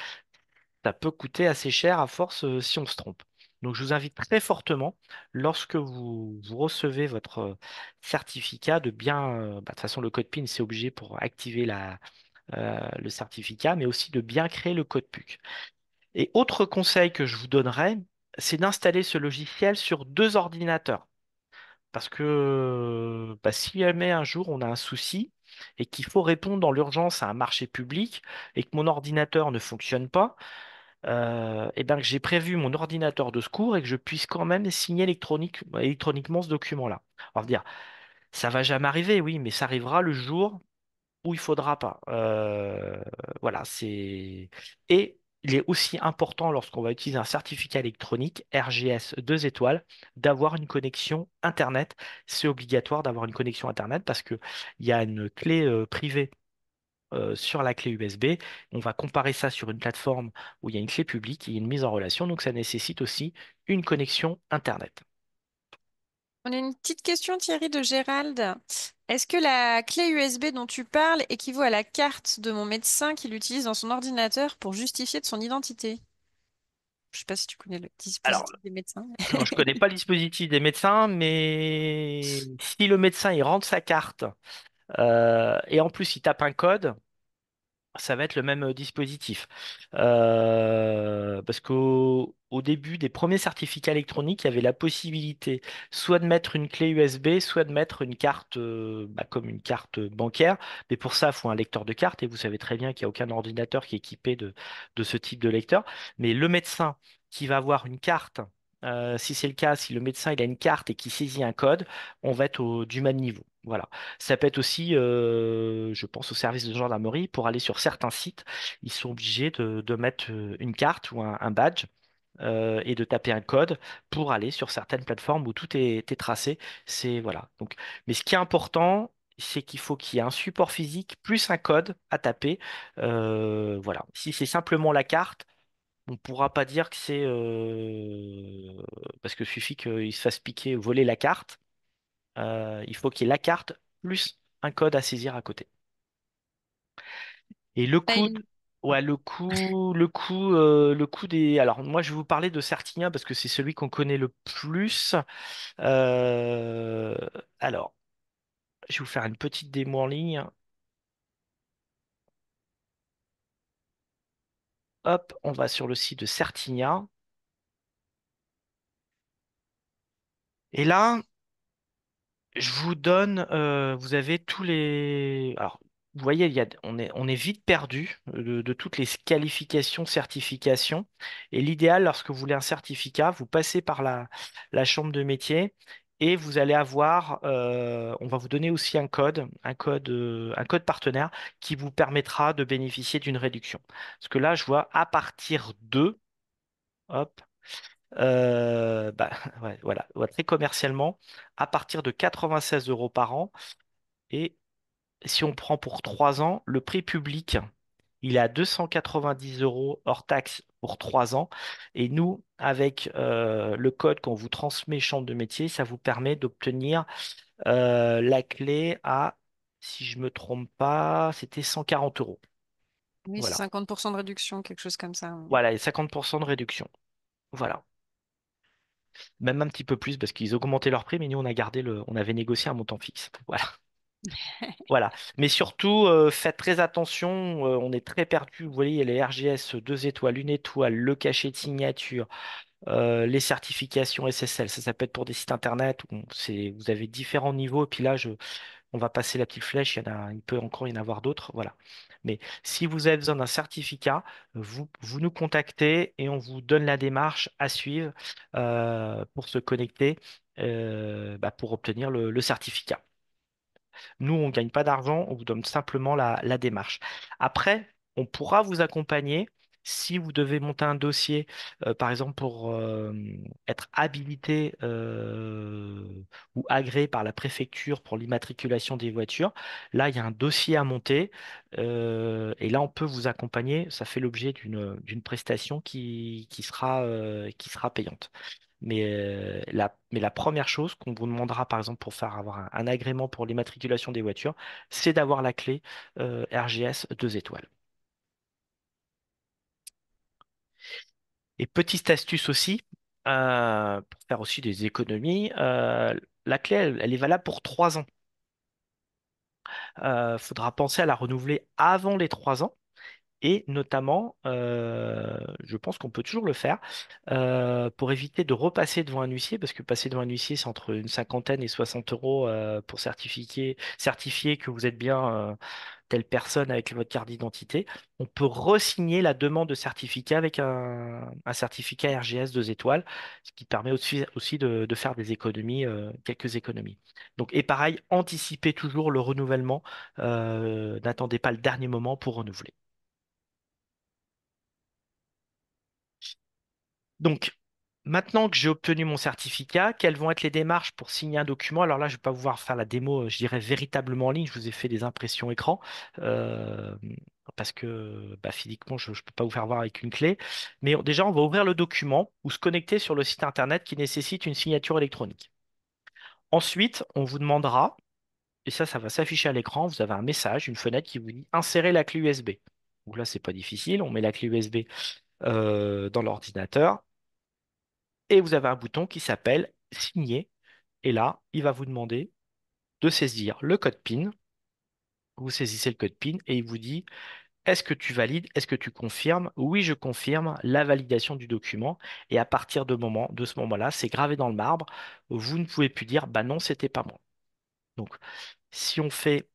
ça peut coûter assez cher à force si on se trompe. Donc je vous invite très fortement, lorsque vous recevez votre certificat, de bien, de toute façon le code PIN c'est obligé pour activer le certificat, mais aussi de bien créer le code PUC. Et autre conseil que je vous donnerais, c'est d'installer ce logiciel sur 2 ordinateurs. Parce que bah, si jamais un jour on a un souci et qu'il faut répondre dans l'urgence à un marché public et que mon ordinateur ne fonctionne pas, et ben que j'ai prévu mon ordinateur de secours et que je puisse quand même signer électroniquement ce document-là. On va dire, ça va jamais arriver, oui, mais ça arrivera le jour où il faudra pas. Voilà, c'est. Et il est aussi important lorsqu'on va utiliser un certificat électronique RGS 2 étoiles d'avoir une connexion Internet. C'est obligatoire d'avoir une connexion Internet parce que il y a une clé privée sur la clé USB. On va comparer ça sur une plateforme où il y a une clé publique et une mise en relation. Donc ça nécessite aussi une connexion Internet. On a une petite question, Thierry, de Gérald. Est-ce que la clé USB dont tu parles équivaut à la carte de mon médecin qu'il utilise dans son ordinateur pour justifier de son identité? Je sais pas si tu connais le Alors, dispositif des médecins. non, je connais pas le dispositif des médecins, mais si le médecin il rentre sa carte et en plus il tape un code, ça va être le même dispositif. Parce qu'au début des premiers certificats électroniques, il y avait la possibilité soit de mettre une clé USB, soit de mettre une carte bah, comme une carte bancaire. Mais pour ça, il faut un lecteur de carte et vous savez très bien qu'il n'y a aucun ordinateur qui est équipé de ce type de lecteur. Mais le médecin qui va avoir une carte, si c'est le cas, si le médecin il a une carte et qui saisit un code, on va être du même niveau. Voilà. Ça peut être aussi, je pense, au service de gendarmerie, pour aller sur certains sites, ils sont obligés de mettre une carte ou un badge et de taper un code pour aller sur certaines plateformes où tout est tracé. C'est voilà. Donc, mais ce qui est important, c'est qu'il faut qu'il y ait un support physique plus un code à taper. Voilà. Si c'est simplement la carte, on ne pourra pas dire que c'est parce que suffit qu'il se fasse piquer ou voler la carte. Il faut qu'il y ait la carte plus un code à saisir à côté. Et le Ah, coût, ouais, le coût des. Alors moi, je vais vous parler de Certinia parce que c'est celui qu'on connaît le plus. Euh, Alors, je vais vous faire une petite démo en ligne. Hop, on va sur le site de Certinia. Et là, je vous donne, vous avez tous les. Alors, vous voyez, on est vite perdu de toutes les qualifications, certifications. Et l'idéal, lorsque vous voulez un certificat, vous passez par la chambre de métier et vous allez avoir, on va vous donner aussi un code partenaire qui vous permettra de bénéficier d'une réduction. Parce que là, je vois à partir de, hop, bah, ouais, voilà, ouais, très commercialement, à partir de 96 euros par an. Et si on prend pour 3 ans, le prix public, il est à 290 euros hors taxe pour 3 ans. Et nous, avec le code qu'on vous transmet chambre de métier, ça vous permet d'obtenir la clé à, si je me trompe pas, c'était 140 euros. oui, c'est Voilà. 50% de réduction, quelque chose comme ça. Voilà, et 50% de réduction. Voilà. Même un petit peu plus parce qu'ils augmentaient leur prix, mais nous, on avait négocié un montant fixe. Voilà. Voilà. Mais surtout, faites très attention, on est très perdu. Vous voyez, il y a les RGS 2 étoiles, une étoile, le cachet de signature, les certifications SSL. Ça peut être pour des sites internet où vous avez différents niveaux. Et puis là, on va passer la petite flèche. Il peut encore y en avoir d'autres. Voilà. Mais si vous avez besoin d'un certificat, vous nous contactez et on vous donne la démarche à suivre pour se connecter, bah, pour obtenir le certificat. Nous, on ne gagne pas d'argent, on vous donne simplement la démarche. Après, on pourra vous accompagner si vous devez monter un dossier, par exemple pour être habilité ou agréé par la préfecture pour l'immatriculation des voitures. Là, il y a un dossier à monter et là, on peut vous accompagner. Ça fait l'objet d'une prestation qui sera payante. Mais la première chose qu'on vous demandera, par exemple, pour faire avoir un agrément pour l'immatriculation des voitures, c'est d'avoir la clé RGS 2 étoiles. Et petite astuce aussi, pour faire aussi des économies, la clé, elle est valable pour 3 ans. Faudra penser à la renouveler avant les 3 ans. Et notamment, je pense qu'on peut toujours le faire pour éviter de repasser devant un huissier, parce que passer devant un huissier, c'est entre une cinquantaine et 60 euros pour certifier que vous êtes bien telle personne avec votre carte d'identité. On peut re-signer la demande de certificat avec un certificat RGS 2 étoiles, ce qui permet aussi de faire des économies, quelques économies. Donc, et pareil, anticipez toujours le renouvellement. N'attendez pas le dernier moment pour renouveler. Donc, maintenant que j'ai obtenu mon certificat, quelles vont être les démarches pour signer un document? Alors là, je ne vais pas pouvoir faire la démo, je dirais véritablement en ligne. Je vous ai fait des impressions écran euh, parce que bah, physiquement, je ne peux pas vous faire voir avec une clé. Mais déjà, on va ouvrir le document ou se connecter sur le site internet qui nécessite une signature électronique. Ensuite, on vous demandera, et ça va s'afficher à l'écran, vous avez un message, une fenêtre qui vous dit insérer la clé USB. Donc là, c'est pas difficile, on met la clé USB dans l'ordinateur. Et vous avez un bouton qui s'appelle Signer. Et là, il va vous demander de saisir le code PIN. Vous saisissez le code PIN et il vous dit, est-ce que tu valides? Est-ce que tu confirmes? Oui, je confirme la validation du document. Et à partir de ce moment-là, c'est gravé dans le marbre. Vous ne pouvez plus dire, bah non, c'était pas moi. Donc, si on fait,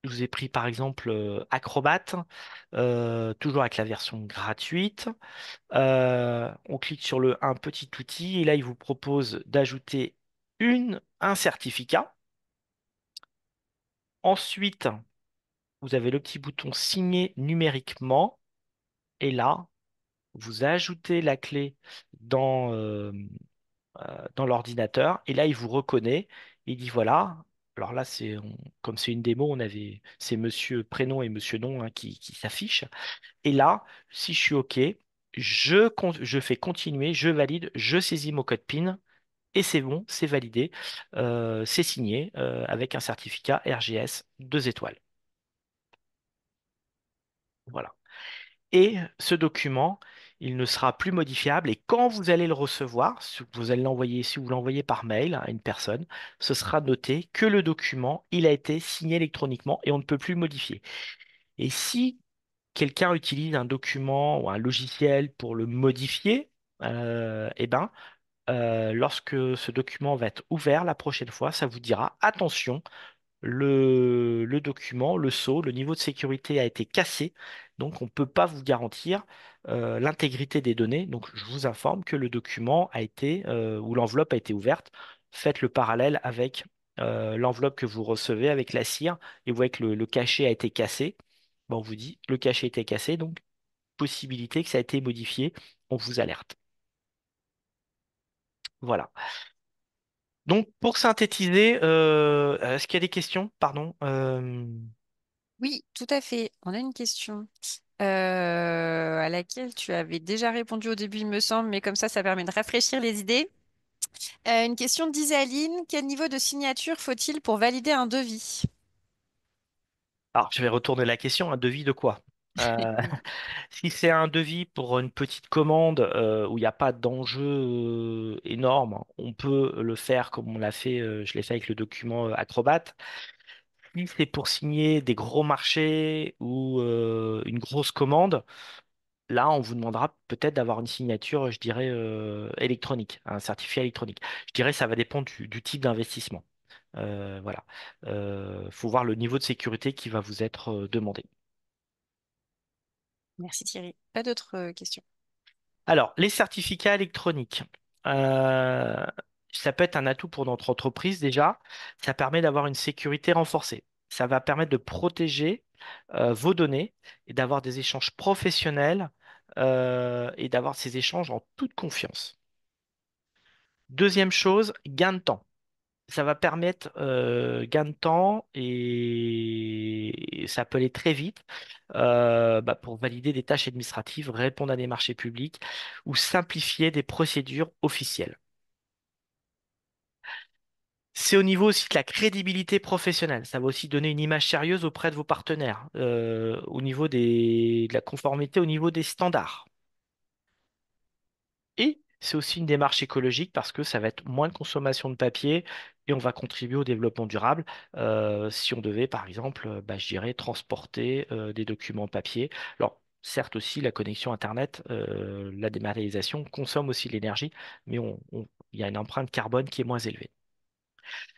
je vous ai pris par exemple Acrobat, toujours avec la version gratuite. On clique sur un petit outil et là, il vous propose d'ajouter un certificat. Ensuite, vous avez le petit bouton signer numériquement et là, vous ajoutez la clé dans, dans l'ordinateur et là, il vous reconnaît. Il dit voilà. Alors là, comme c'est une démo, c'est monsieur prénom et monsieur nom hein, qui s'affichent. Et là, si je suis OK, je fais continuer, je valide, je saisis mon code PIN. Et c'est bon, c'est validé, c'est signé avec un certificat RGS 2 étoiles. Voilà. Et ce document, il ne sera plus modifiable. Et quand vous allez le recevoir, si vous l'envoyez par mail à une personne, ce sera noté que le document, il a été signé électroniquement et on ne peut plus le modifier. Et si quelqu'un utilise un document ou un logiciel pour le modifier, eh ben, lorsque ce document va être ouvert la prochaine fois, ça vous dira attention. Le document, le sceau, le niveau de sécurité a été cassé, donc on ne peut pas vous garantir l'intégrité des données. Donc je vous informe que le document a été, ou l'enveloppe a été ouverte. Faites le parallèle avec l'enveloppe que vous recevez avec la cire et vous voyez que le cachet a été cassé. Bon, on vous dit le cachet a été cassé, donc possibilité que ça a été modifié, on vous alerte. Voilà. Donc pour synthétiser, est-ce qu'il y a des questions? Pardon. Oui, tout à fait. On a une question à laquelle tu avais déjà répondu au début, il me semble, mais comme ça permet de rafraîchir les idées. Une question d'Isaline. Quel niveau de signature faut-il pour valider un devis? Alors, je vais retourner la question, un devis de quoi? Euh, si c'est un devis pour une petite commande où il n'y a pas d'enjeu énorme, on peut le faire comme on l'a fait, je l'ai fait avec le document Acrobat. Si c'est pour signer des gros marchés ou une grosse commande, là, on vous demandera peut-être d'avoir une signature, je dirais, électronique, un certificat électronique. Je dirais ça va dépendre du type d'investissement. Voilà. Faut voir le niveau de sécurité qui va vous être demandé. Merci Thierry. Pas d'autres questions. Alors, les certificats électroniques, euh, ça peut être un atout pour notre entreprise déjà. Ça permet d'avoir une sécurité renforcée. Ça va permettre de protéger vos données et d'avoir des échanges professionnels et d'avoir ces échanges en toute confiance. Deuxième chose, gain de temps. Ça va permettre gain de temps et ça peut aller très vite bah, pour valider des tâches administratives, répondre à des marchés publics ou simplifier des procédures officielles. C'est au niveau aussi de la crédibilité professionnelle. Ça va aussi donner une image sérieuse auprès de vos partenaires, au niveau de la conformité, au niveau des standards. Et c'est aussi une démarche écologique parce que ça va être moins de consommation de papier et on va contribuer au développement durable si on devait, par exemple, bah, je dirais, transporter des documents papier. Alors, certes aussi, la connexion Internet, la dématérialisation consomme aussi de l'énergie, mais il y a une empreinte carbone qui est moins élevée.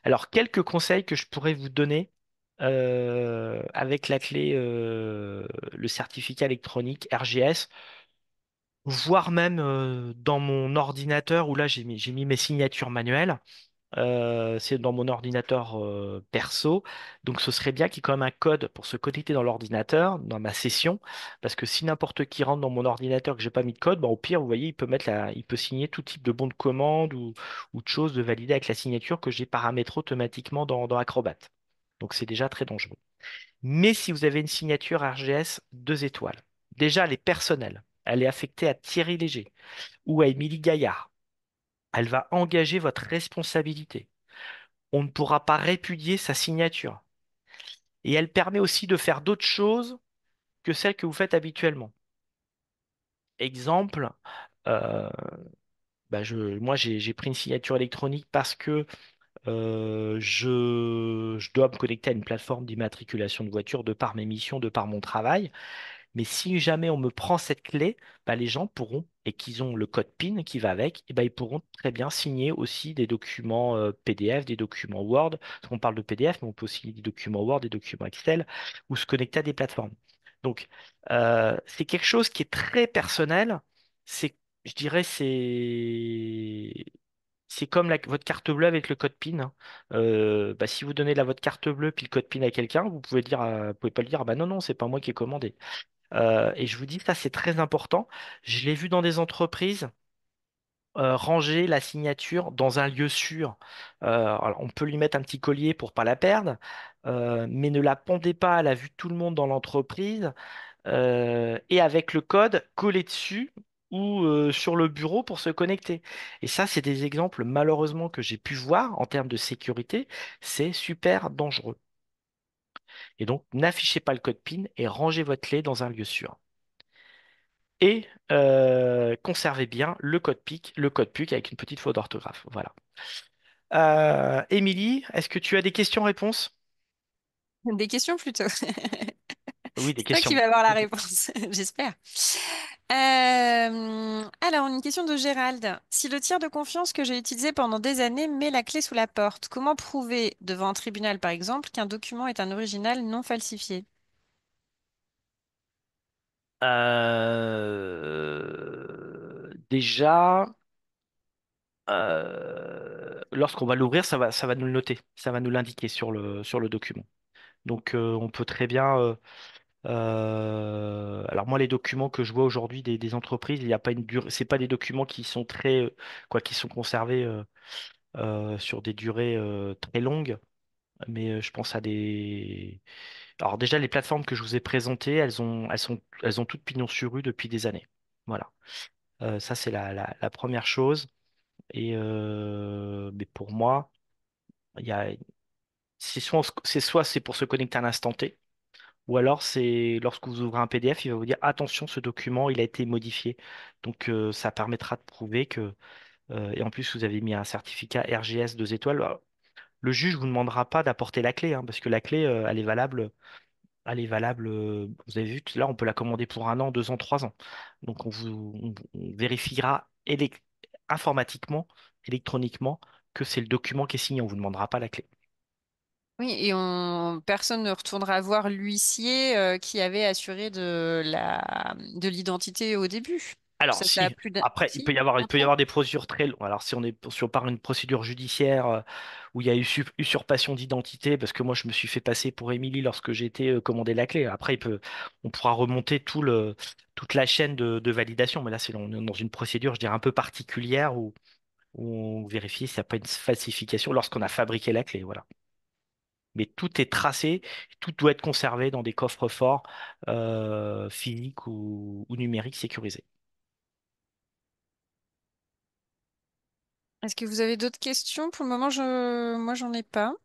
Alors, quelques conseils que je pourrais vous donner avec la clé, le certificat électronique RGS, voire même dans mon ordinateur où là j'ai mis mes signatures manuelles. C'est dans mon ordinateur perso. Donc ce serait bien qu'il y ait quand même un code pour se connecter dans l'ordinateur, dans ma session. Parce que si n'importe qui rentre dans mon ordinateur que j'ai pas mis de code, bah, au pire, vous voyez, il peut signer tout type de bon de commande ou de choses de valider avec la signature que j'ai paramétrée automatiquement dans Acrobat. Donc c'est déjà très dangereux. Mais si vous avez une signature RGS 2 étoiles, déjà elle est personnelle. Elle est affectée à Thierry Léger ou à Émilie Gaillard. Elle va engager votre responsabilité. On ne pourra pas répudier sa signature. Et elle permet aussi de faire d'autres choses que celles que vous faites habituellement. Exemple, euh, bah, moi j'ai pris une signature électronique parce que je dois me connecter à une plateforme d'immatriculation de voiture de par mes missions, de par mon travail. Mais si jamais on me prend cette clé, bah, les gens pourront, et qu'ils ont le code PIN qui va avec, et bah, ils pourront très bien signer aussi des documents PDF, des documents Word. Parce qu'on parle de PDF, mais on peut aussi signer des documents Word, des documents Excel, ou se connecter à des plateformes. Donc, c'est quelque chose qui est très personnel. C'est, je dirais, c'est comme votre carte bleue avec le code PIN, hein. Bah, si vous donnez votre carte bleue puis le code PIN à quelqu'un, vous pouvez dire, vous pouvez pas le dire, ah bah non, non, c'est pas moi qui ai commandé. Et je vous dis, ça, c'est très important. Je l'ai vu dans des entreprises, ranger la signature dans un lieu sûr. Alors, on peut lui mettre un petit collier pour pas la perdre, mais ne la pendez pas à la vue de tout le monde dans l'entreprise, et avec le code collé dessus ou sur le bureau pour se connecter. Et ça, c'est des exemples, malheureusement, que j'ai pu voir en termes de sécurité. C'est super dangereux. Et donc, n'affichez pas le code PIN et rangez votre clé dans un lieu sûr. Et conservez bien le code PIC avec une petite faute d'orthographe. Voilà. Émilie, est-ce que tu as des questions-réponses? Des questions plutôt. Oui, des C'est toi qui questions. vas avoir la réponse, j'espère. Alors, une question de Gérald. Si le tiers de confiance que j'ai utilisé pendant des années met la clé sous la porte, comment prouver devant un tribunal, par exemple, qu'un document est un original non falsifié? Déjà, lorsqu'on va l'ouvrir, ça va nous le noter, ça va nous l'indiquer sur le document. Donc, on peut très bien. Alors moi, les documents que je vois aujourd'hui des entreprises, il n'y a pas une durée, c'est pas des documents qui sont très, quoi, qui sont conservés sur des durées très longues. Mais je pense à des. Alors déjà, les plateformes que je vous ai présentées, elles ont toutes pignon sur rue depuis des années. Voilà. Ça, c'est la première chose. Et mais pour moi, il y a, c'est soit c'est pour se connecter à l'instant T, ou alors c'est lorsque vous ouvrez un PDF, il va vous dire attention, ce document, il a été modifié. Donc ça permettra de prouver que, et en plus vous avez mis un certificat RGS 2 étoiles. Alors, le juge vous demandera pas d'apporter la clé, hein, parce que la clé, elle est valable. Elle est valable, vous avez vu, là, on peut la commander pour 1 an, 2 ans, 3 ans. Donc, on vérifiera informatiquement, électroniquement, que c'est le document qui est signé. On ne vous demandera pas la clé. Oui, et personne ne retournera voir l'huissier qui avait assuré de l'identité au début. Alors, Ça a si, plus d'un... après, Si, il peut y après? avoir des procédures très longues. Alors, si on part une procédure judiciaire où il y a eu usurpation d'identité, parce que moi, je me suis fait passer pour Émilie lorsque j'ai été commandé la clé. Après, on pourra remonter toute la chaîne de validation. Mais là, on est dans une procédure, je dirais, un peu particulière où on vérifie s'il n'y a pas une falsification lorsqu'on a fabriqué la clé. Voilà. Mais tout est tracé, tout doit être conservé dans des coffres forts physiques ou numériques sécurisés. Est-ce que vous avez d'autres questions? Pour le moment, moi, j'en ai pas.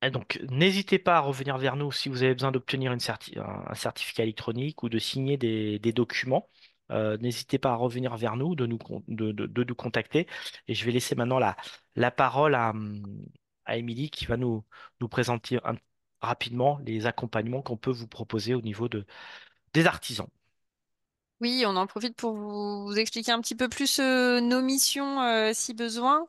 Et donc, n'hésitez pas à revenir vers nous si vous avez besoin d'obtenir un certificat électronique ou de signer des documents. n'hésitez pas à revenir vers nous, de nous contacter. Et je vais laisser maintenant la parole à Émilie qui va nous présenter rapidement les accompagnements qu'on peut vous proposer au niveau des artisans. Oui, on en profite pour vous expliquer un petit peu plus nos missions si besoin.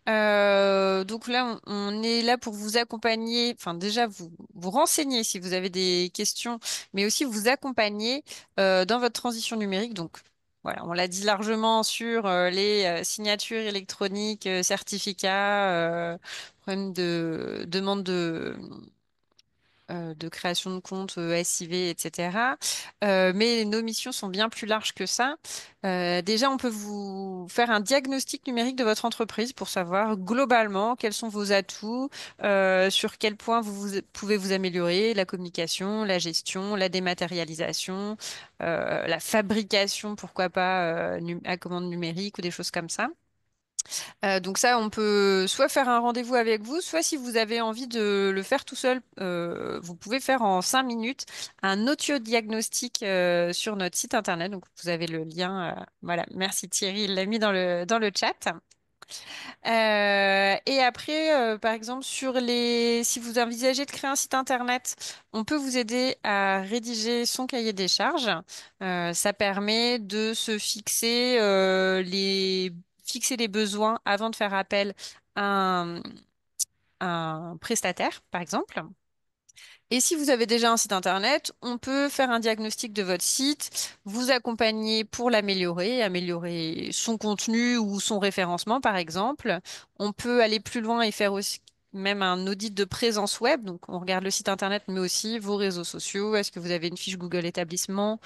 Donc là, on est là pour vous accompagner, enfin déjà vous renseigner si vous avez des questions, mais aussi vous accompagner dans votre transition numérique. Donc voilà, on l'a dit largement sur les signatures électroniques, certificats, problème de demande de création de compte SIV, etc. Mais nos missions sont bien plus larges que ça. Déjà, on peut vous faire un diagnostic numérique de votre entreprise pour savoir globalement quels sont vos atouts, sur quel point pouvez vous améliorer, la communication, la gestion, la dématérialisation, la fabrication, pourquoi pas à commande numérique ou des choses comme ça. Donc ça, on peut soit faire un rendez-vous avec vous, soit si vous avez envie de le faire tout seul, vous pouvez faire en 5 minutes un audio-diagnostic sur notre site internet. Donc vous avez le lien. Voilà, merci Thierry, il l'a mis dans le chat. Et après, par exemple, si vous envisagez de créer un site internet, on peut vous aider à rédiger son cahier des charges. Ça permet de se fixer les besoins avant de faire appel à un prestataire, par exemple. Et si vous avez déjà un site internet, on peut faire un diagnostic de votre site, vous accompagner pour l'améliorer, améliorer son contenu ou son référencement, par exemple. On peut aller plus loin et faire aussi même un audit de présence web. Donc, on regarde le site internet, mais aussi vos réseaux sociaux. Est-ce que vous avez une fiche Google établissement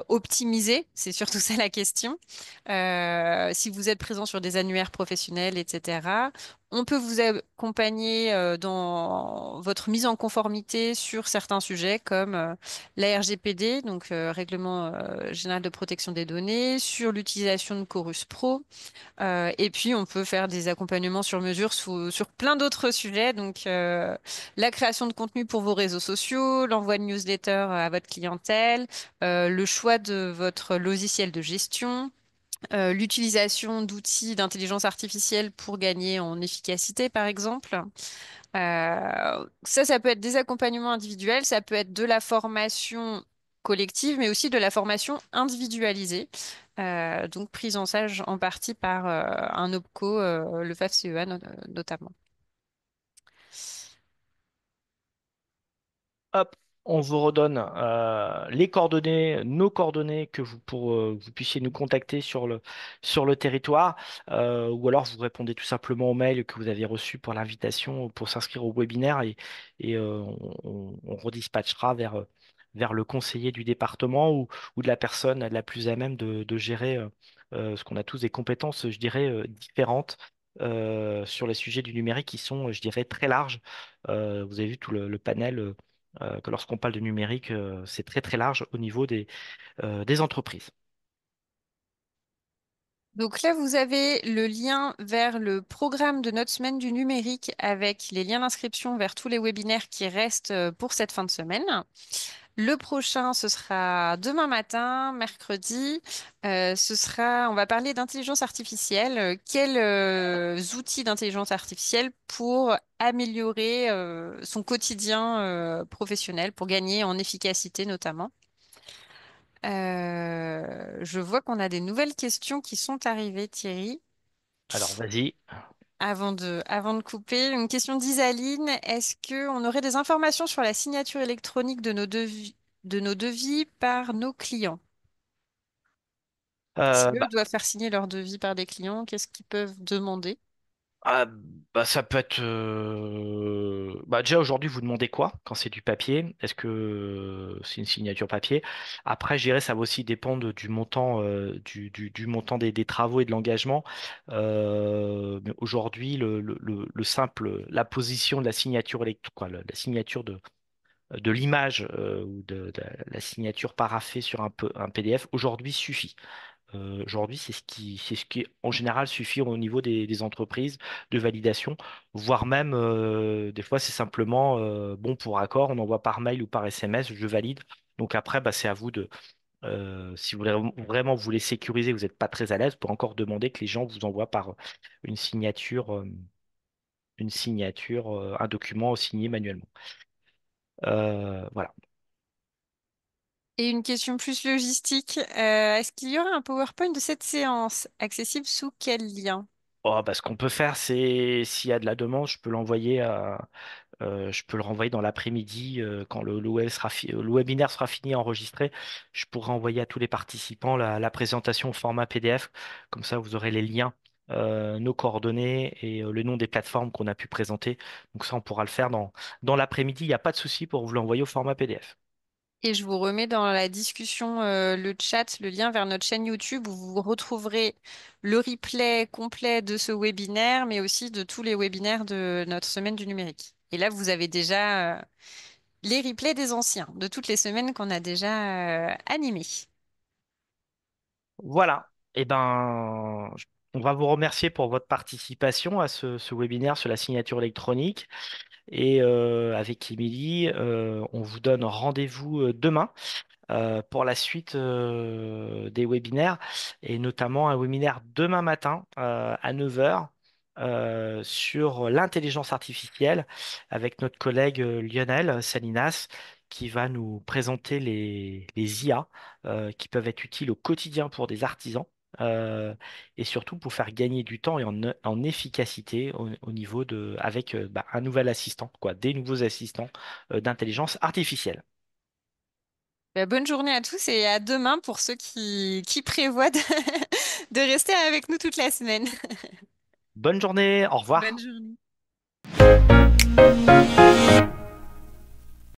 optimisée? C'est surtout ça la question. Si vous êtes présent sur des annuaires professionnels, etc. On peut vous accompagner dans votre mise en conformité sur certains sujets comme la RGPD, donc Règlement général de protection des données, sur l'utilisation de Chorus Pro. Et puis, on peut faire des accompagnements sur mesure sur plein d'autres sujets. Donc, la création de contenu pour vos réseaux sociaux, l'envoi de newsletters à votre clientèle, le choix de votre logiciel de gestion, l'utilisation d'outils d'intelligence artificielle pour gagner en efficacité, par exemple. Ça peut être des accompagnements individuels, ça peut être de la formation collective, mais aussi de la formation individualisée, donc prise en charge en partie par un OPCO, le FAFCEA notamment. Hop, on vous redonne les coordonnées, nos coordonnées que vous puissiez nous contacter sur le territoire, ou alors vous répondez tout simplement au mail que vous avez reçu pour l'invitation pour s'inscrire au webinaire et on redispatchera vers le conseiller du département ou de la personne la plus à même de gérer, parce qu'on a tous des compétences, je dirais, différentes. Sur les sujets du numérique qui sont, je dirais, très larges. Vous avez vu tout le panel que lorsqu'on parle de numérique, c'est très très large au niveau des entreprises. Donc là, vous avez le lien vers le programme de notre semaine du numérique avec les liens d'inscription vers tous les webinaires qui restent pour cette fin de semaine. Le prochain, ce sera demain matin, mercredi. On va parler d'intelligence artificielle. Quels outils d'intelligence artificielle pour améliorer son quotidien professionnel, pour gagner en efficacité notamment. Je vois qu'on a des nouvelles questions qui sont arrivées, Thierry. Alors vas-y. Avant de couper, une question d'Isaline. Est-ce qu'on aurait des informations sur la signature électronique de nos devis par nos clients? Si eux Bah, doivent faire signer leurs devis par des clients, qu'est-ce qu'ils peuvent demander? ah, bah, ça peut être. Bah, déjà aujourd'hui, vous demandez quoi quand c'est du papier? Est-ce que c'est une signature papier? Après, je dirais ça va aussi dépendre du montant, du montant des travaux et de l'engagement. Mais aujourd'hui, le simple, la position de la signature la signature de l'image ou de la signature paraphée sur un PDF aujourd'hui suffit. Aujourd'hui, c'est ce qui en général suffit au niveau des entreprises de validation, voire même des fois c'est simplement bon pour accord, on envoie par mail ou par SMS, je valide. Donc après, bah, c'est à vous Si vous voulez vraiment vous les sécuriser, vous n'êtes pas très à l'aise, vous pouvez encore demander que les gens vous envoient par une signature, euh, un document signé manuellement. Voilà. Et une question plus logistique, est-ce qu'il y aura un PowerPoint de cette séance accessible sous quel lien? Oh, bah, ce qu'on peut faire, c'est s'il y a de la demande, je peux le renvoyer dans l'après-midi quand le webinaire sera fini enregistré. Je pourrai envoyer à tous les participants la présentation au format PDF. Comme ça, vous aurez les liens, nos coordonnées et le nom des plateformes qu'on a pu présenter. Donc ça, on pourra le faire dans l'après-midi. Il n'y a pas de souci pour vous l'envoyer au format PDF. Et je vous remets dans la discussion le chat, le lien vers notre chaîne YouTube où vous retrouverez le replay complet de ce webinaire, mais aussi de tous les webinaires de notre semaine du numérique. Et là, vous avez déjà les replays des anciens, de toutes les semaines qu'on a déjà animées. Voilà. Eh ben, on va vous remercier pour votre participation à ce webinaire sur la signature électronique. Et avec Émilie, on vous donne rendez-vous demain pour la suite des webinaires, et notamment un webinaire demain matin à 9 heures sur l'intelligence artificielle avec notre collègue Lionel Salinas qui va nous présenter les IA qui peuvent être utiles au quotidien pour des artisans. euh, et surtout pour faire gagner du temps et en efficacité au niveau avec un nouvel assistant, quoi, des nouveaux assistants d'intelligence artificielle. Bonne journée à tous et à demain pour ceux qui prévoient de, de rester avec nous toute la semaine. Bonne journée, au Bonne revoir. journée.